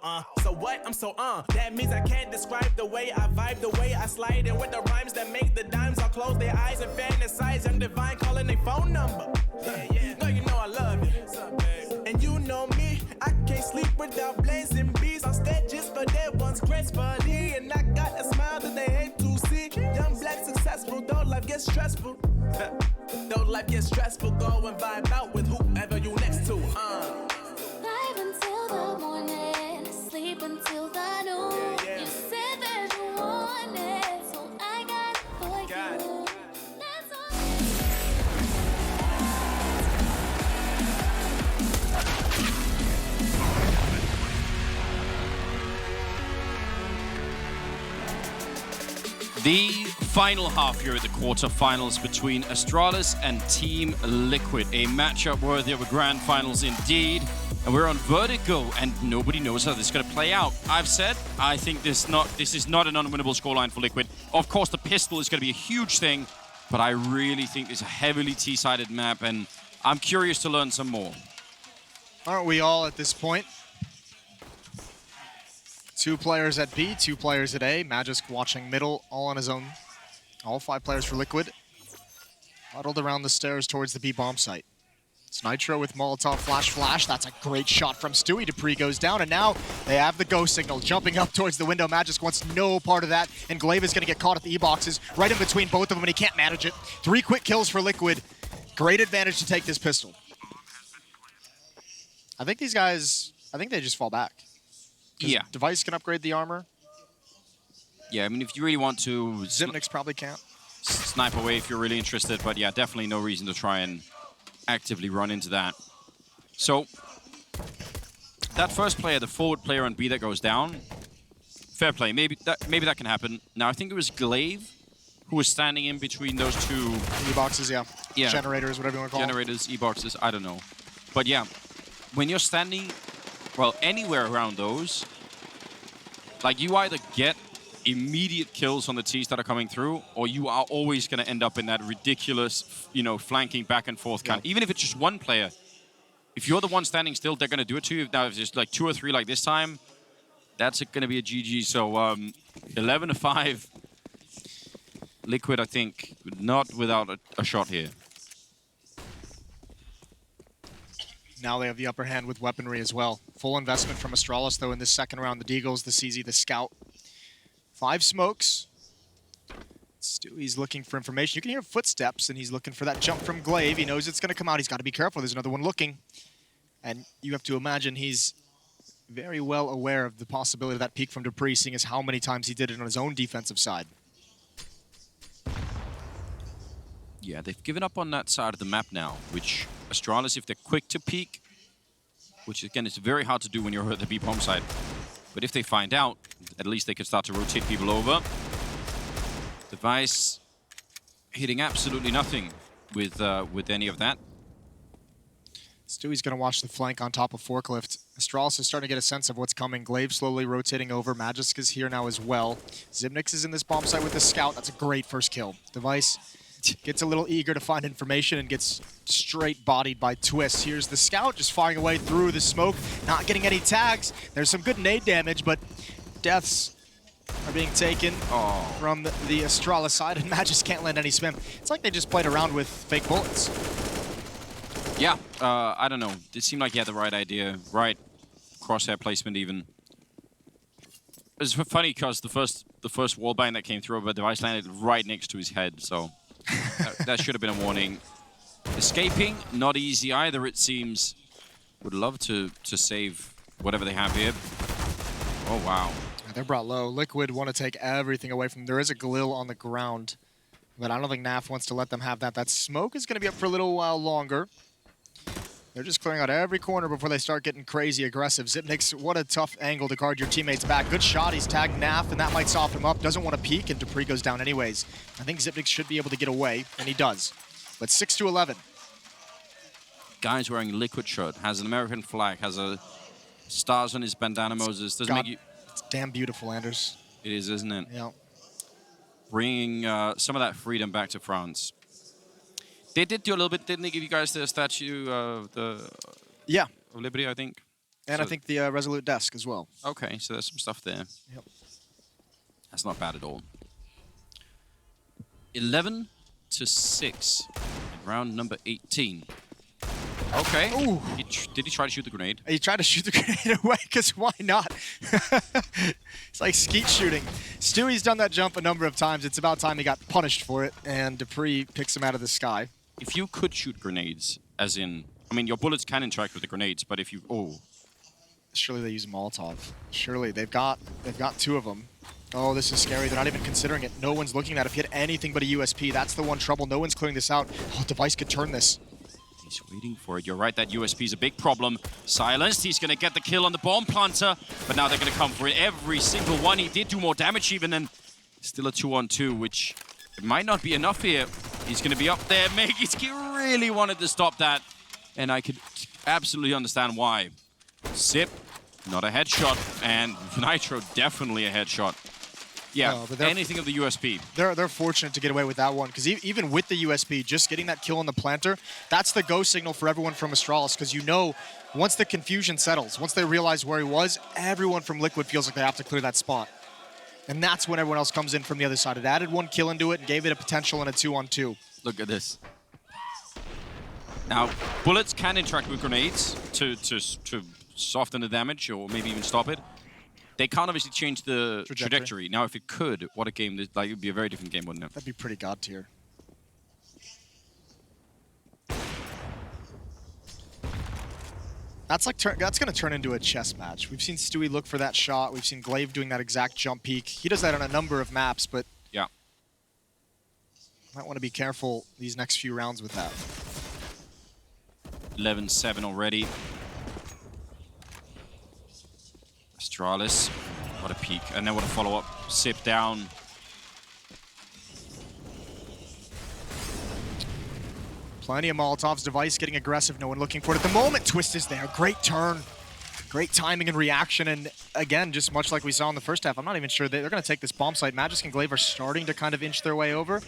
what? I'm so That means I can't describe the way I vibe, the way I slide. And with the rhymes that make the dimes, I'll close their eyes and fantasize. Young divine calling their phone number. Yeah. Girl, you know I love you. What's up, babe? And you know me, I can't sleep without blazing beats on stages for their ones gracefully. And I got a smile that they hate to see. Young black successful, though life gets stressful. life gets stressful, go and vibe out with whoever you next to. Live until the morning, sleep until the noon. You said that you want it, so I got it for you. That's all. The final half here at the quarterfinals between Astralis and Team Liquid. A matchup worthy of a grand finals indeed. And we're on Vertigo, and nobody knows how this is going to play out. I've said, I think this is not an unwinnable scoreline for Liquid. Of course, the pistol is going to be a huge thing, but I really think it's a heavily T-sided map, and I'm curious to learn some more. Aren't we all at this point? 2 players at B, 2 players at A. Magisk watching middle, all on his own. All 5 players for Liquid. Huddled around the stairs towards the B bomb site. It's Nitro with Molotov flash. That's a great shot from Stewie. Dupree goes down, and now they have the go signal. Jumping up towards the window. Magisk wants no part of that, and Glaive is going to get caught at the E-boxes. Right in between both of them, and he can't manage it. 3 quick kills for Liquid. Great advantage to take this pistol. I think these guys, they just fall back. Yeah. Device can upgrade the armor. Yeah, I mean, if you really want to Zipnix probably can't. snipe away if you're really interested, but yeah, definitely no reason to try and actively run into that. So, that first player, the forward player on B that goes down, fair play. Maybe that can happen. Now, I think it was Glaive who was standing in between those 2... E-boxes, yeah. Yeah. Generators, whatever you want to call them. Generators, E-boxes, I don't know. But yeah, when you're standing, well, anywhere around those, like you either get immediate kills on the Ts that are coming through, or you are always going to end up in that ridiculous, you know, flanking back and forth kind. Even if it's just one player, if you're the one standing still, they're going to do it to you. Now, if it's like 2 or 3 like this time, that's going to be a GG. So 11-5, Liquid, I think, not without a shot here. Now they have the upper hand with weaponry as well. Full investment from Astralis, though, in this second round. The Deagles, the CZ, the Scout. 5 smokes. Stewie's looking for information. You can hear footsteps, and he's looking for that jump from Glaive. He knows it's going to come out. He's got to be careful. There's another one looking. And you have to imagine he's very well aware of the possibility of that peek from Dupree, seeing as how many times he did it on his own defensive side. Yeah, they've given up on that side of the map now, which Astralis, if they're quick to peek, which again is very hard to do when you're at the B bomb side, but if they find out, at least they can start to rotate people over. Device hitting absolutely nothing with any of that. Stewie's going to watch the flank on top of Forklift. Astralis is starting to get a sense of what's coming. Glaive slowly rotating over. Magisk is here now as well. Zipnix is in this bomb site with the Scout. That's a great first kill. Device gets a little eager to find information and gets straight bodied by Twist. Here's the Scout just firing away through the smoke, not getting any tags. There's some good nade damage, but deaths are being taken from the Astralis side, and Magisk can't land any spam. It's like they just played around with fake bullets. Yeah, I don't know. It seemed like he had the right idea, right crosshair placement even. It's funny because the first wallbang that came through, but Device landed right next to his head, so that should have been a warning. Escaping, not easy either, it seems. Would love to save whatever they have here. Oh, wow. They're brought low. Liquid want to take everything away from them. There is a Galil on the ground, but I don't think Naf wants to let them have that. That smoke is going to be up for a little while longer. They're just clearing out every corner before they start getting crazy aggressive. Zipnix, what a tough angle to guard your teammates back. Good shot. He's tagged Naf, and that might soften him up. Doesn't want to peek, and Dupree goes down anyways. I think Zipnix should be able to get away, and he does. But 6-11. Guy's wearing a Liquid shirt, has an American flag, has a stars on his bandana, Moses. Doesn't make you... It's damn beautiful, Anders. It is, isn't it? Yeah. Bringing some of that freedom back to France. They did do a little bit, didn't they give you guys the statue of Yeah. of Liberty, I think? And so, I think the Resolute desk as well. Okay, so there's some stuff there. Yep. That's not bad at all. 11-6. Round number 18. Okay. Ooh. Did he try to shoot the grenade? He tried to shoot the grenade away, because why not? It's like skeet shooting. Stewie's done that jump a number of times. It's about time he got punished for it, and Dupree picks him out of the sky. if you could shoot grenades, as in, I mean, your bullets can interact with the grenades, but if you, Surely they use Molotov. Surely they've got 2 of them. Oh, this is scary. They're not even considering it. No one's looking at it. If you had anything but a USP, that's the one trouble. No one's clearing this out. Oh, Device could turn this. He's waiting for it. You're right, that USP is a big problem. Silenced, he's gonna get the kill on the bomb planter, but now they're gonna come for it. Every single one. He did do more damage even, and still a 2-on-2, which it might not be enough here. He's gonna be up there. Megiski really wanted to stop that, and I could absolutely understand why. Zip, not a headshot, and Nitro definitely a headshot. Yeah, but anything of the USP. They're fortunate to get away with that one, because even with the USP, just getting that kill on the planter, that's the go signal for everyone from Astralis, because you know, once the confusion settles, once they realize where he was, everyone from Liquid feels like they have to clear that spot. And that's when everyone else comes in from the other side. It added 1 kill into it and gave it a potential in a 2-on-2. Look at this. Now, bullets can interact with grenades to soften the damage or maybe even stop it. They can't obviously change the trajectory. Now, if it could, what a game. Like, it would be a very different game, wouldn't it? That'd be pretty god tier. That's going to turn into a chess match. We've seen Stewie look for that shot. We've seen Glaive doing that exact jump peek. He does that on a number of maps, but yeah, might want to be careful these next few rounds with that. 11-7 already. Astralis, what a peek, and then what a follow-up. Sip down. Plenty of Molotovs. Device getting aggressive. No one looking for it at the moment. Twist is there. Great turn. Great timing and reaction. And again, just much like we saw in the first half, I'm not even sure they're going to take this bomb site. Magisk and Glaive are starting to kind of inch their way over.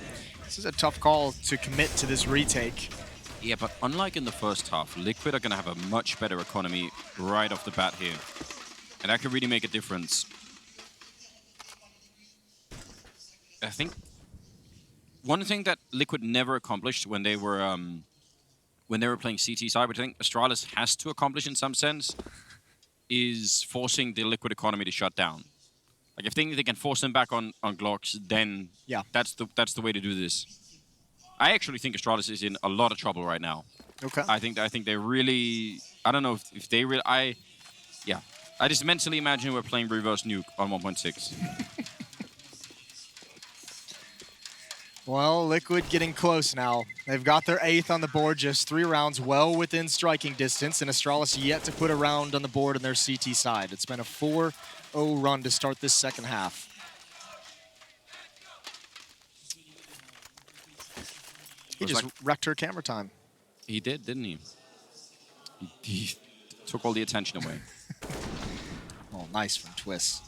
This is a tough call to commit to this retake. Yeah, but unlike in the first half, Liquid are going to have a much better economy right off the bat here. And that could really make a difference. I think one thing that Liquid never accomplished when they were playing CT side, which I think Astralis has to accomplish in some sense, is forcing the Liquid economy to shut down. Like if they can force them back on Glocks, then yeah, that's the way to do this. I actually think Astralis is in a lot of trouble right now. Okay. I think they really. I don't know if they really. Yeah. I just mentally imagine we're playing reverse nuke on 1.6. Well, Liquid getting close now. They've got their 8th on the board, just 3 rounds, well within striking distance, and Astralis yet to put a round on the board on their CT side. It's been a 4-0 run to start this second half. He just wrecked her camera time. He did, didn't he? He took all the attention away. Oh, nice from Twist.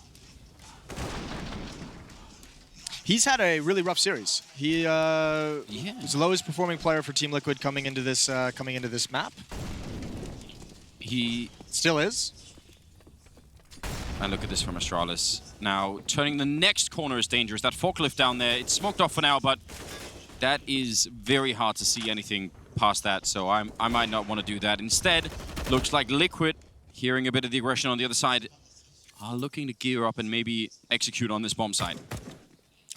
He's had a really rough series. He was the lowest performing player for Team Liquid coming into this map. He still is. And look at this from Astralis. Now, turning the next corner is dangerous. That forklift down there, it's smoked off for now, but that is very hard to see anything past that, so I might not want to do that. Instead, looks like Liquid, hearing a bit of the aggression on the other side, are looking to gear up and maybe execute on this bomb site.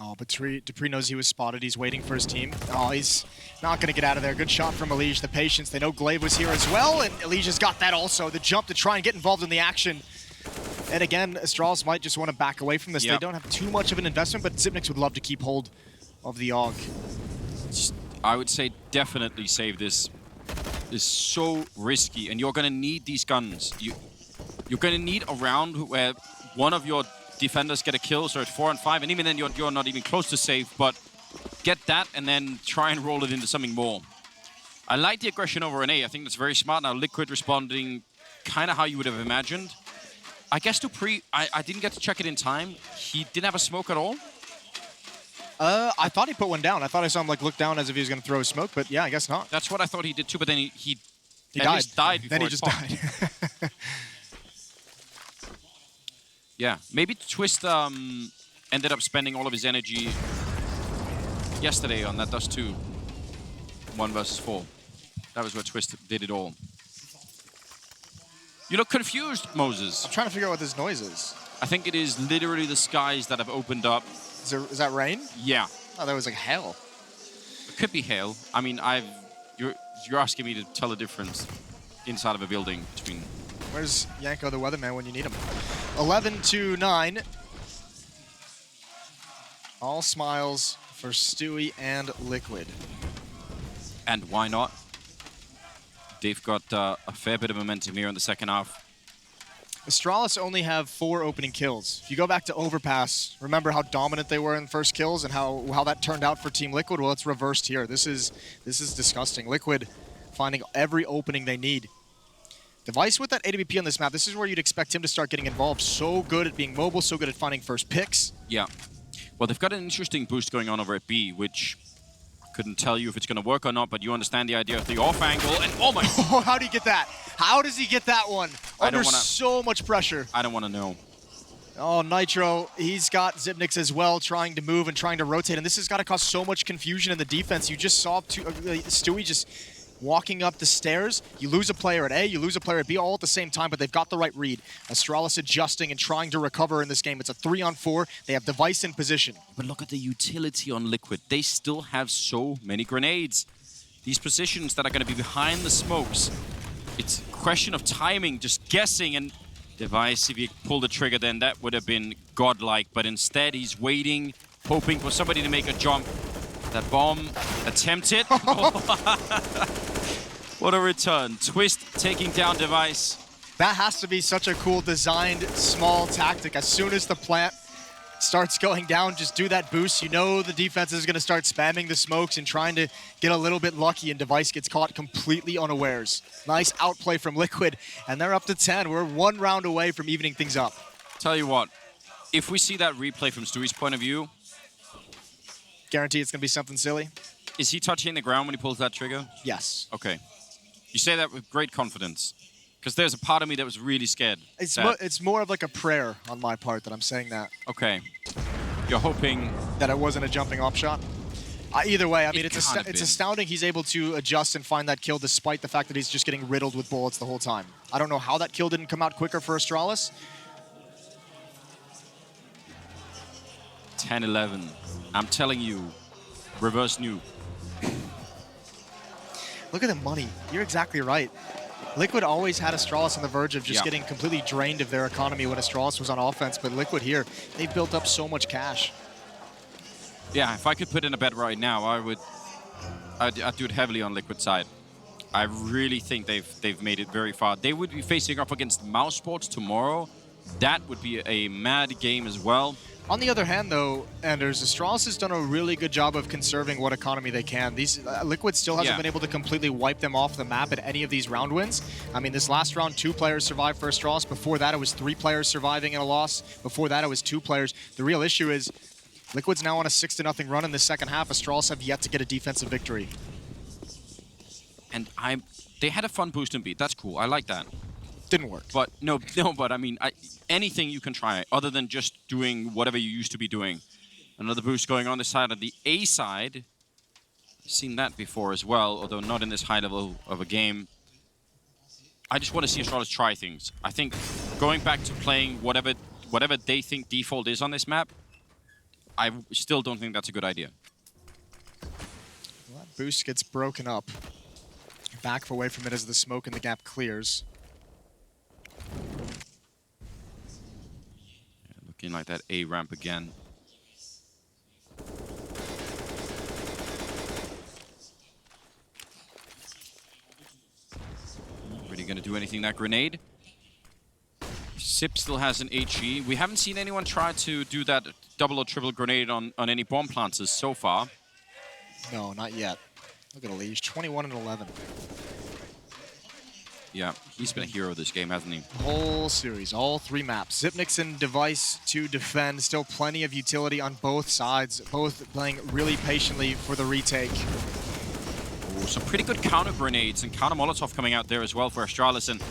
Oh, but Dupree knows he was spotted. He's waiting for his team. Oh, he's not going to get out of there. Good shot from Elige. The patience. They know Glaive was here as well, and Elige has got that also. The jump to try and get involved in the action. And again, Astralis might just want to back away from this. Yep. They don't have too much of an investment, but Xyp9x would love to keep hold of the AUG. I would say definitely save this. It's so risky, and you're going to need these guns. You're going to need a round where one of your defenders get a kill, so it's 4 and 5, and even then you're not even close to safe, but get that and then try and roll it into something more. I like the aggression over an A. I think that's very smart. Now Liquid responding kind of how you would have imagined. I guess Dupree, I didn't get to check it in time. He didn't have a smoke at all. I thought he put one down. I thought I saw him like look down as if he was going to throw a smoke, but yeah, I guess not. That's what I thought he did too, but then he died before then he just died. Yeah, maybe Twist ended up spending all of his energy yesterday on that Dust 2. 1 versus 4. That was where Twist did it all. You look confused, Moses. I'm trying to figure out what this noise is. I think it is literally the skies that have opened up. Is that rain? Yeah. Oh, that was like hail. It could be hail. I mean, I've You're asking me to tell a difference inside of a building between... Where's Yanko the Weatherman when you need him? 11-9. All smiles for Stewie and Liquid. And why not? They've got a fair bit of momentum here in the second half. Astralis only have 4 opening kills. If you go back to Overpass, remember how dominant they were in first kills and how that turned out for Team Liquid? Well, it's reversed here. This is disgusting. Liquid finding every opening they need. Device with that AWP on this map, this is where you'd expect him to start getting involved. So good at being mobile, so good at finding first picks. Yeah. Well, they've got an interesting boost going on over at B, which I couldn't tell you if it's going to work or not, but you understand the idea of the off angle. And oh my... Oh, how do you get that? How does he get that one? Under so much pressure. I don't want to know. Oh, Nitro, he's got Zipnix as well, trying to move and trying to rotate, and this has got to cause so much confusion in the defense. You just saw Stewie just walking up the stairs. You lose a player at A, you lose a player at B, all at the same time, but they've got the right read. Astralis adjusting and trying to recover in this game. It's a 3-on-4. They have Device in position. But look at the utility on Liquid. They still have so many grenades. These positions that are going to be behind the smokes. It's a question of timing, just guessing, and Device, if you pull the trigger, then that would have been godlike. But instead, he's waiting, hoping for somebody to make a jump. That bomb attempted. What a return. Twist taking down Device. That has to be such a cool designed small tactic. As soon as the plant starts going down, just do that boost. You know the defense is going to start spamming the smokes and trying to get a little bit lucky, and Device gets caught completely unawares. Nice outplay from Liquid, and they're up to 10. We're 1 round away from evening things up. Tell you what, if we see that replay from Stewie's point of view... Guarantee it's going to be something silly? Is he touching the ground when he pulls that trigger? Yes. Okay. You say that with great confidence. Because there's a part of me that was really scared. It's more of like a prayer on my part that I'm saying that. Okay. You're hoping... that it wasn't a jumping off shot? Either way, I mean, it's astounding he's able to adjust and find that kill despite the fact that he's just getting riddled with bullets the whole time. I don't know how that kill didn't come out quicker for Astralis. 10-11. I'm telling you, reverse nuke. Look at the money. You're exactly right. Liquid always had Astralis on the verge of just getting completely drained of their economy when Astralis was on offense, but Liquid here, they've built up so much cash. Yeah, if I could put in a bet right now, I'd do it heavily on Liquid side. I really think they've made it very far. They would be facing off against Mouse Sports tomorrow. That would be a mad game as well. On the other hand, though, Anders, Astralis has done a really good job of conserving what economy they can. These Liquid still hasn't been able to completely wipe them off the map at any of these round wins. I mean, this last round, 2 players survived for Astralis. Before that, it was 3 players surviving in a loss. Before that, it was 2 players. The real issue is Liquid's now on a 6-0 run in the second half. Astralis have yet to get a defensive victory. And they had a fun boost and beat. That's cool. I like that. Didn't work. But but I mean, anything you can try other than just doing whatever you used to be doing. Another boost going on the side of the A side. I've seen that before as well, although not in this high level of a game. I just want to see Astralis try things. I think going back to playing whatever they think default is on this map, I still don't think that's a good idea. Well, that boost gets broken up. Back away from it as the smoke in the gap clears. Looking like that A ramp again. Really going to do anything, that grenade? Sip still has an HE. We haven't seen anyone try to do that double or triple grenade on any bomb planters so far. No, not yet. Look at Elige, 21-11. Yeah, he's been a hero this game, hasn't he? Whole series, all 3 maps. Zipnix and Device to defend. Still plenty of utility on both sides. Both playing really patiently for the retake. Oh, some pretty good counter grenades and counter Molotov coming out there as well for Astralis. And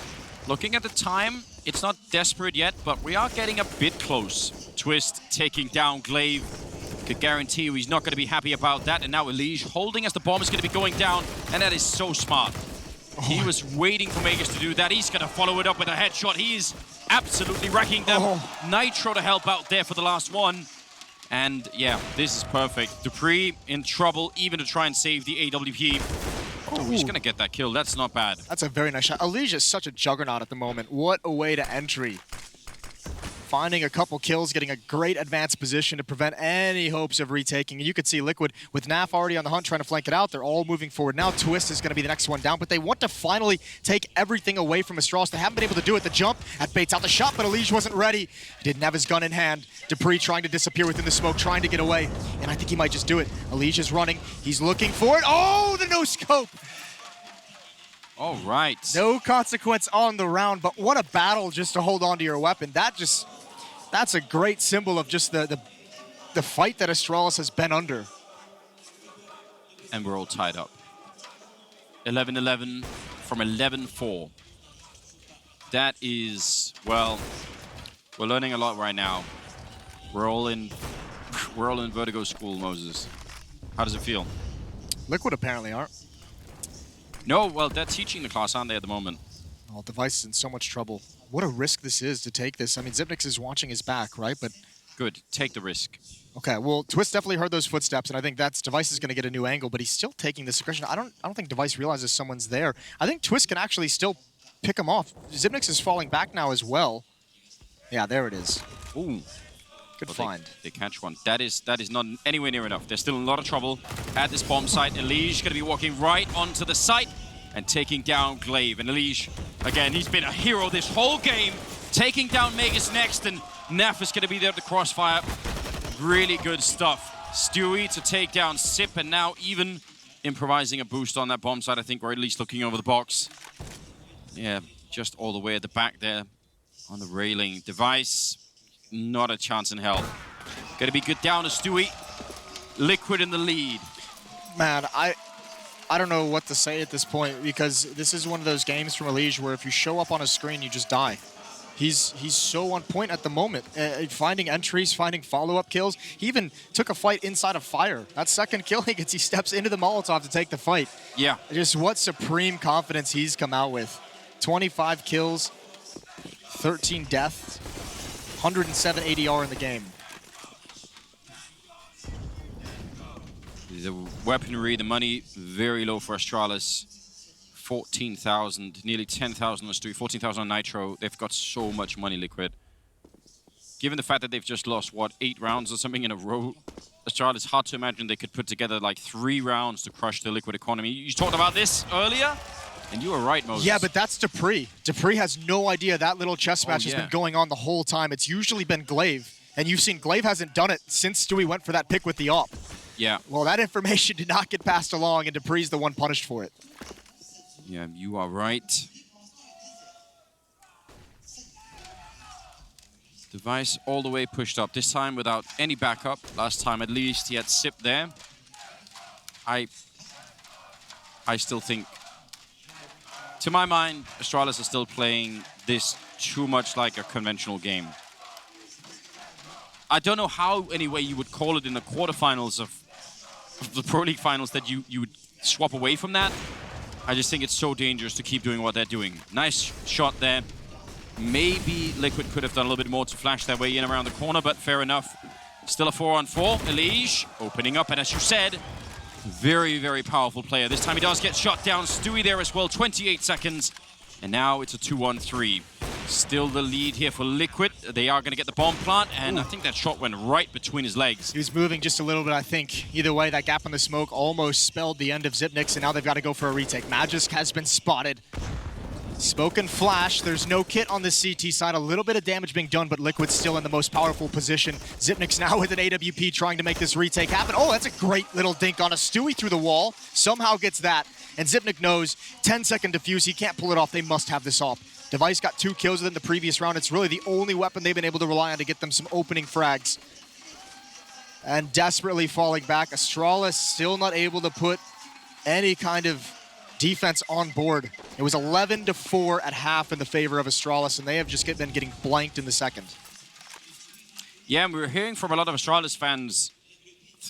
looking at the time, it's not desperate yet, but we are getting a bit close. Twist taking down Glaive. Could guarantee you he's not going to be happy about that. And now Elige holding as the bomb is going to be going down. And that is so smart. He was waiting for Magus to do that. He's going to follow it up with a headshot. He is absolutely wrecking them. Nitro to help out there for the last one. And yeah, this is perfect. Dupree in trouble, even to try and save the AWP. Oh, he's going to get that kill. That's not bad. That's a very nice shot. Elijah is such a juggernaut at the moment. What a way to entry. Finding a couple kills, getting a great advanced position to prevent any hopes of retaking. And you could see Liquid with Naf already on the hunt trying to flank it out. They're all moving forward. Now Twist is going to be the next one down, but they want to finally take everything away from Astralis. They haven't been able to do it. The jump at baits out the shot, but Elijah wasn't ready. He didn't have his gun in hand. Dupree trying to disappear within the smoke, trying to get away. And I think he might just do it. Elijah's running. He's looking for it. Oh, the no scope. All right. No consequence on the round, but what a battle just to hold on to your weapon. That's a great symbol of just the fight that Astralis has been under. And we're all tied up. 11-11 from 11-4. That is, well, we're learning a lot right now. We're all in Vertigo school, Moses. How does it feel? Liquid apparently aren't. No, well, they're teaching the class, aren't they, at the moment? Oh, Device is in so much trouble. What a risk this is to take this. I mean, Xyp9x is watching his back, right? But good, take the risk. Okay, well, Twist definitely heard those footsteps, and I think that's Device is going to get a new angle, but he's still taking this aggression. I don't think Device realizes someone's there. I think Twist can actually still pick him off. Xyp9x is falling back now as well. Yeah, there it is. Ooh. Good find. They catch one. That is not anywhere near enough. They're still in a lot of trouble at this bomb site. Elige going to be walking right onto the site and taking down Glaive. And Elige, again, he's been a hero this whole game. Taking down Magus next, and Naf is going to be there at the crossfire. Really good stuff. Stewie to take down Sip, and now even improvising a boost on that bomb site, I think, or at least looking over the box. Yeah, just all the way at the back there on the railing. Device, not a chance in hell. Going to be good down to Stewie. Liquid in the lead. Man, I don't know what to say at this point, because this is one of those games from Elige where if you show up on a screen, you just die. He's so on point at the moment. Finding entries, finding follow-up kills. He even took a fight inside of fire. That second kill he gets, he steps into the Molotov to take the fight. Yeah. Just what supreme confidence he's come out with. 25 kills, 13 deaths, 107 ADR in the game. The weaponry, the money, very low for Astralis. 14,000, nearly 10,000 on Stewie, 14,000 on Nitro. They've got so much money, Liquid. Given the fact that they've just lost, what, 8 rounds or something in a row, Astralis, hard to imagine they could put together like 3 rounds to crush the Liquid economy. You talked about this earlier, and you were right, Moses. Yeah, but that's Dupree. Dupree has no idea that little chess match has been going on the whole time. It's usually been Glaive, and you've seen Glaive hasn't done it since Stewie went for that pick with the AWP. Yeah. Well, that information did not get passed along, and Dupree's the one punished for it. Yeah, you are right. Device all the way pushed up, this time without any backup. Last time at least he had Sip there. I still think, to my mind, Astralis is still playing this too much like a conventional game. I don't know how, anyway, you would call it in the quarterfinals of the Pro League finals that you would swap away from that. I just think it's so dangerous to keep doing what they're doing. Nice shot there. Maybe Liquid could have done a little bit more to flash their way in around the corner, but fair enough. Still a 4-on-4. Elige opening up, and as you said, very, very powerful player. This time he does get shot down. Stewie there as well, 28 seconds. And now it's a 2-on-3. Still the lead here for Liquid. They are going to get the bomb plant, and I think that shot went right between his legs. He was moving just a little bit, I think. Either way, that gap in the smoke almost spelled the end of Xyp9x, and now they've got to go for a retake. Magisk has been spotted. Smoke and flash. There's no kit on the CT side. A little bit of damage being done, but Liquid's still in the most powerful position. Xyp9x now with an AWP trying to make this retake happen. Oh, that's a great little dink on a Stewie through the wall. Somehow gets that. And Xyp9x knows 10-second defuse. He can't pull it off. They must have this AWP. Device got 2 kills within the previous round. It's really the only weapon they've been able to rely on to get them some opening frags. And desperately falling back. Astralis still not able to put any kind of defense on board. It was 11-4 at half in the favor of Astralis, and they have just been getting blanked in the second. Yeah, and we were hearing from a lot of Astralis fans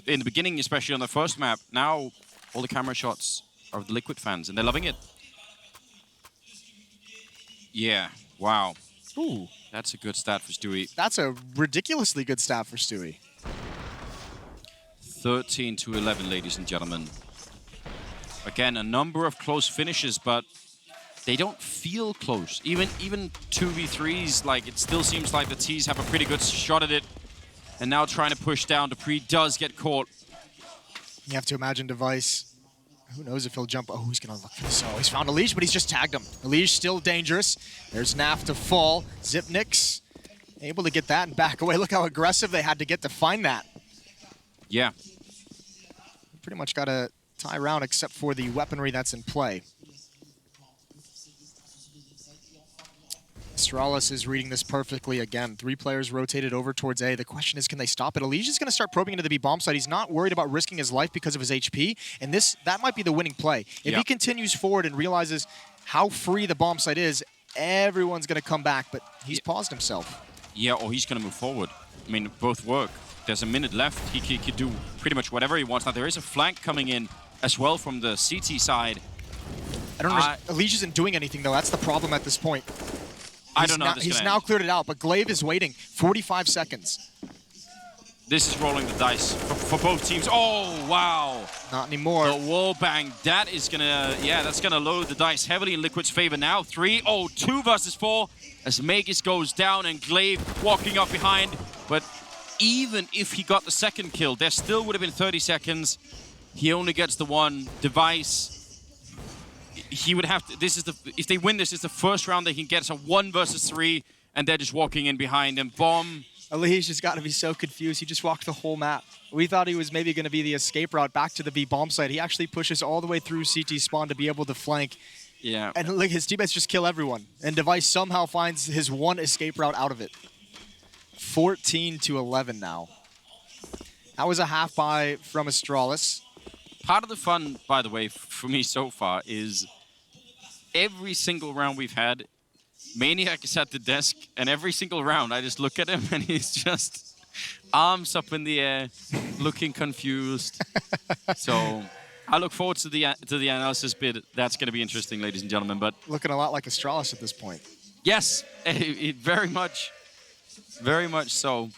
in the beginning, especially on the first map. Now, all the camera shots are of the Liquid fans, and they're loving it. Yeah, wow. Ooh. That's a good stat for Stewie. That's a ridiculously good stat for Stewie. 13-11, ladies and gentlemen. Again, a number of close finishes, but they don't feel close. Even 2v3s, like, it still seems like the T's have a pretty good shot at it. And now trying to push down, Dupree does get caught. You have to imagine Device. Who knows if he'll jump? Oh, he's gonna look for this. Oh, he's found Elish, but he's just tagged him. Elish still dangerous. There's Naf to fall. Zipnix able to get that and back away. Look how aggressive they had to get to find that. Yeah. Pretty much got a tie round except for the weaponry that's in play. Astralis is reading this perfectly again. 3 players rotated over towards A. The question is, can they stop it? Elish is going to start probing into the B bomb site. He's not worried about risking his life because of his HP, and that might be the winning play. If he continues forward and realizes how free the bomb site is, everyone's going to come back, but he's paused himself. Yeah, or he's going to move forward. I mean, both work. There's a minute left. He could do pretty much whatever he wants. Now, there is a flank coming in as well from the CT side. I don't know. Elish isn't doing anything, though. That's the problem at this point. I don't know. He's now cleared it out, but Glaive is waiting. 45 seconds. This is rolling the dice for both teams. Oh, wow. Not anymore. The wall bang. That is going to, yeah, that's going to load the dice heavily in Liquid's favor now. 2 versus 4 as Magus goes down and Glaive walking up behind. But even if he got the second kill, there still would have been 30 seconds. He only gets the one. Device. He would have to, if they win this, it's the first round they can get. So 1 versus 3, and they're just walking in behind him. Bomb. Elish has got to be so confused. He just walked the whole map. We thought he was maybe going to be the escape route back to the B bomb site. He actually pushes all the way through CT spawn to be able to flank. Yeah. And like his teammates just kill everyone. And Device somehow finds his one escape route out of it. 14-11 now. That was a half buy from Astralis. Part of the fun, by the way, for me so far is every single round we've had, Maniac is at the desk, and every single round I just look at him and he's just arms up in the air, looking confused. So I look forward to the analysis bit. That's going to be interesting, ladies and gentlemen. But looking a lot like Astralis at this point. Yes, very much so.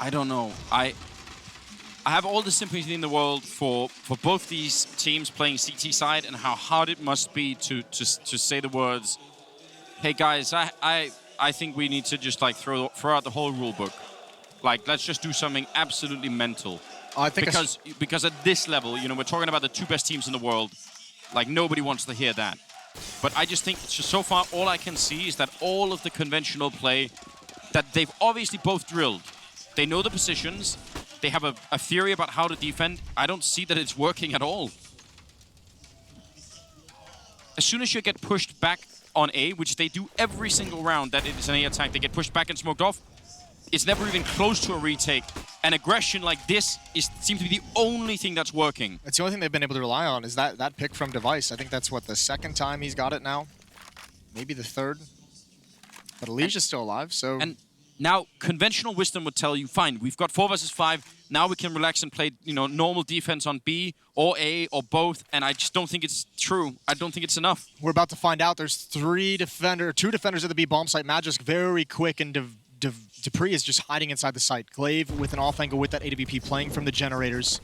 I don't know. I have all the sympathy in the world for both these teams playing CT side and how hard it must be to say the words, hey guys, I think we need to just like throw out the whole rule book. Like, let's just do something absolutely mental. I think because at this level, you know, we're talking about the 2 best teams in the world. Like, nobody wants to hear that. But I just think so far all I can see is that all of the conventional play that they've obviously both drilled. They know the positions. They have a theory about how to defend. I don't see that it's working at all. As soon as you get pushed back on A, which they do every single round that it is an A attack, they get pushed back and smoked off. It's never even close to a retake. And aggression like this seems to be the only thing that's working. It's the only thing they've been able to rely on is that pick from Device. I think that's, what, the 2nd time he's got it now? Maybe the 3rd? But Elish is still alive, so... And now, conventional wisdom would tell you, fine, we've got 4 versus 5. Now we can relax and play, you know, normal defense on B or A or both. And I just don't think it's true. I don't think it's enough. We're about to find out. There's 2 defenders at the B bomb site. Magisk very quick, and Dupree is just hiding inside the site. Glaive with an off angle with that AWP playing from the generators.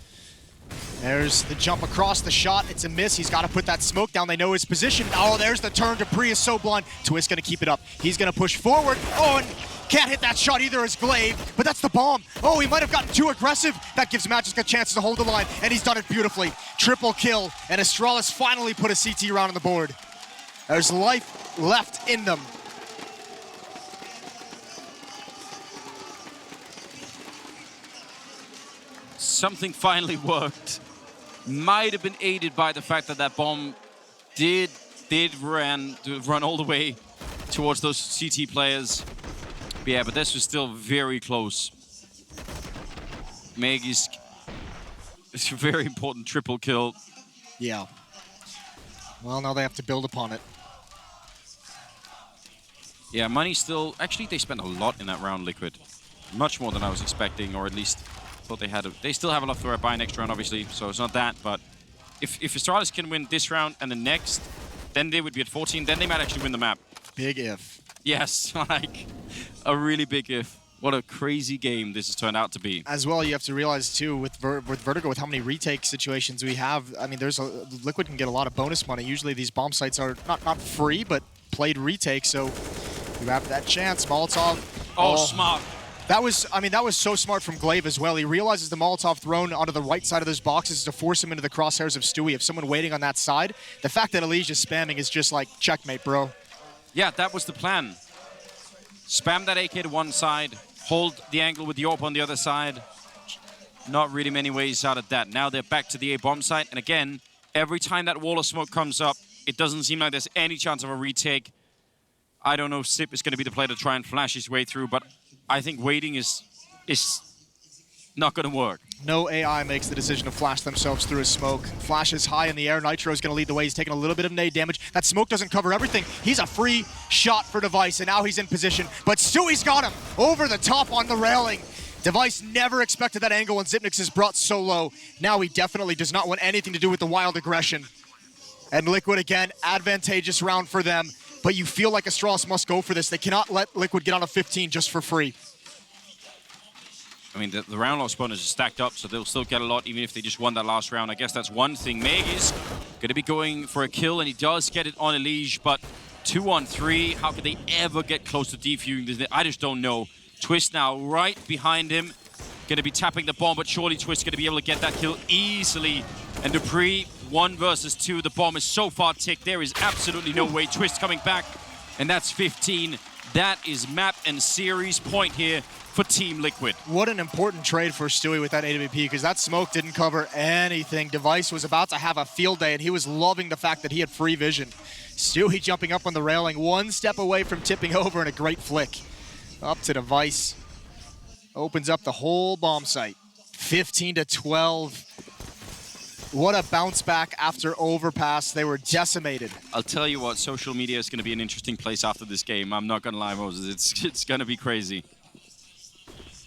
There's the jump across the shot. It's a miss. He's got to put that smoke down. They know his position. Oh, there's the turn. Dupree is so blind. Twist going to keep it up. He's going to push forward. Oh, and can't hit that shot either as Glaive, but that's the bomb. Oh, he might have gotten too aggressive. That gives Magisk a chance to hold the line, and he's done it beautifully. Triple kill, and Astralis finally put a CT round on the board. There's life left in them. Something finally worked. Might have been aided by the fact that that bomb did run all the way towards those CT players. But yeah, but this was still very close. Magus, it's a very important triple kill. Yeah. Well, now they have to build upon it. Yeah, money still... Actually, they spent a lot in that round, Liquid. Much more than I was expecting, or at least thought they had. They still have a lot to buy next round, obviously, so it's not that. But if Astralis can win this round and the next, then they would be at 14. Then they might actually win the map. Big if. Yes, like a really big if. What a crazy game this has turned out to be. As well, you have to realize too, with Vertigo, with how many retake situations we have, I mean, Liquid can get a lot of bonus money. Usually these bomb sites are not free, but played retake, so you have that chance. Molotov. Oh, smart. That was so smart from Glaive as well. He realizes the Molotov thrown onto the right side of those boxes to force him into the crosshairs of Stewie. If someone waiting on that side, the fact that Elijah is spamming is just like, checkmate, bro. Yeah, that was the plan. Spam that AK to one side, hold the angle with the AWP on the other side. Not really many ways out of that. Now they're back to the A bomb site, and again, every time that wall of smoke comes up, it doesn't seem like there's any chance of a retake. I don't know if Sip is going to be the player to try and flash his way through, but I think waiting is not going to work. No AI makes the decision to flash themselves through a smoke. Flash is high in the air. Nitro is going to lead the way. He's taking a little bit of nade damage. That smoke doesn't cover everything. He's a free shot for Device, and now he's in position. But Stewie's got him over the top on the railing. Device never expected that angle when Xyp9x is brought so low. Now he definitely does not want anything to do with the wild aggression. And Liquid again, advantageous round for them. But you feel like Astralis must go for this. They cannot let Liquid get on a 15 just for free. I mean, the round loss bonus is stacked up, so they'll still get a lot, even if they just won that last round. I guess that's one thing. Meg is going to be going for a kill, and he does get it on Elige, but 2-on-3, how could they ever get close to defusing this? I just don't know. Twist now right behind him, going to be tapping the bomb, but surely Twist going to be able to get that kill easily. And Dupree, 1 versus 2. The bomb is so far ticked. There is absolutely no way. Twist coming back, and that's 15. That is map and series point here for Team Liquid. What an important trade for Stewie with that AWP, because that smoke didn't cover anything. Device was about to have a field day, and he was loving the fact that he had free vision. Stewie jumping up on the railing, 1 step away from tipping over, and a great flick. Up to Device. Opens up the whole bomb site. 15-12. What a bounce back after overpass. They were decimated. I'll tell you what, social media is going to be an interesting place after this game. I'm not going to lie, Moses. It's going to be crazy.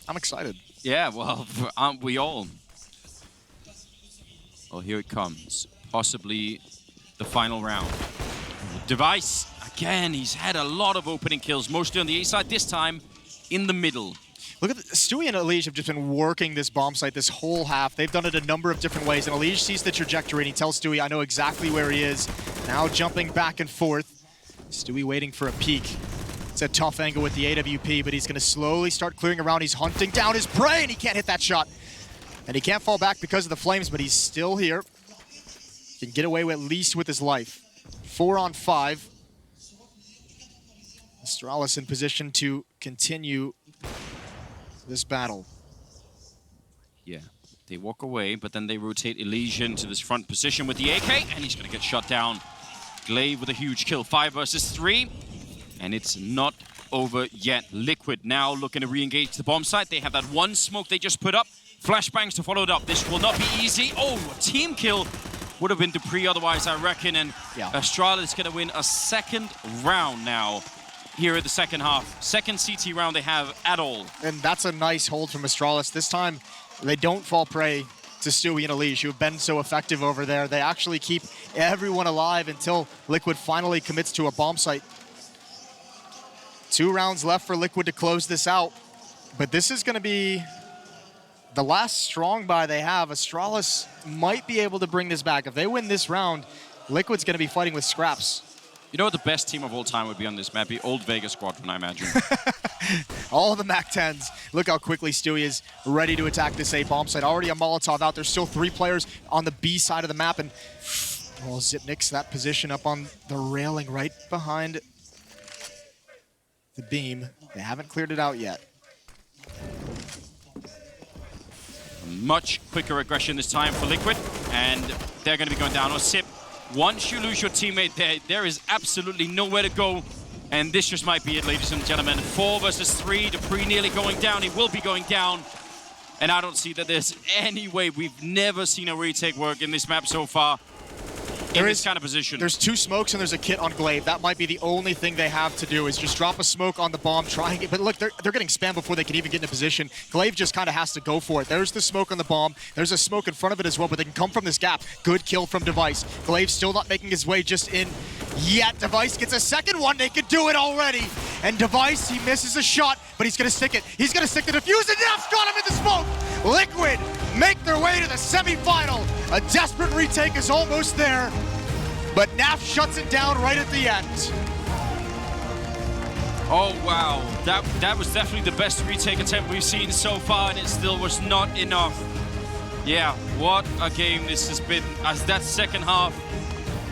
I'm excited. Yeah, well, aren't we all? Well, here it comes. Possibly the final round. Device, again, he's had a lot of opening kills, mostly on the A side, this time in the middle. Look at Stewie and Elige have just been working this bomb site this whole half. They've done it a number of different ways, and Elige sees the trajectory, and he tells Stewie, I know exactly where he is. Now jumping back and forth. Stewie waiting for a peek. It's a tough angle with the AWP, but he's going to slowly start clearing around. He's hunting down his prey, and he can't hit that shot. And he can't fall back because of the flames, but he's still here. He can get away with, at least with his life. 4-on-5. Astralis in position to continue this battle. Yeah, they walk away, but then they rotate Elysian to this front position with the AK, and he's going to get shot down. Glaive with a huge kill, 5 versus 3, and it's not over yet. Liquid now looking to re-engage the bomb site. They have that 1 smoke they just put up. Flashbangs to follow it up. This will not be easy. Oh, a team kill would have been Dupree otherwise, I reckon, and yeah. Astralis is going to win a 2nd round now. Here at the second half. 2nd CT round they have at all. And that's a nice hold from Astralis. This time, they don't fall prey to Stewie and Elige, who have been so effective over there. They actually keep everyone alive until Liquid finally commits to a bomb site. 2 rounds left for Liquid to close this out. But this is going to be the last strong buy they have. Astralis might be able to bring this back. If they win this round, Liquid's going to be fighting with scraps. You know what the best team of all time would be on this map? The old Vegas Squadron, I imagine. All the MAC-10s. Look how quickly Stewie is ready to attack this A bomb site. Already a Molotov out. There's still 3 players on the B side of the map. And well, Xyp9x, that position up on the railing right behind the beam. They haven't cleared it out yet. Much quicker aggression this time for Liquid. And they're going to be going down. Or Sip. Once you lose your teammate there is absolutely nowhere to go. And this just might be it, ladies and gentlemen. 4 versus 3, Dupree nearly going down. He will be going down. And I don't see that there's any way. We've never seen a retake work in this map so far. in this kind of position. There's 2 smokes and there's a kit on Glaive. That might be the only thing they have to do is just drop a smoke on the bomb, try and get, but look, they're getting spammed before they can even get in a position. Glaive just kind of has to go for it. There's the smoke on the bomb. There's a smoke in front of it as well, but they can come from this gap. Good kill from Device. Glaive still not making his way just in yet. Device gets a second one. They could do it already. And Device, he misses a shot, but he's going to stick it. He's going to stick the defuse, and Naf's got him in the smoke. Liquid make their way to the semifinal. A desperate retake is almost there, but Naf shuts it down right at the end. Oh wow, that was definitely the best retake attempt we've seen so far, and it still was not enough. Yeah, what a game this has been. As that second half,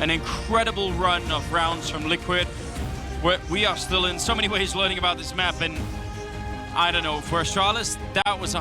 an incredible run of rounds from Liquid. We are still in so many ways learning about this map, and I don't know, for Astralis, that was a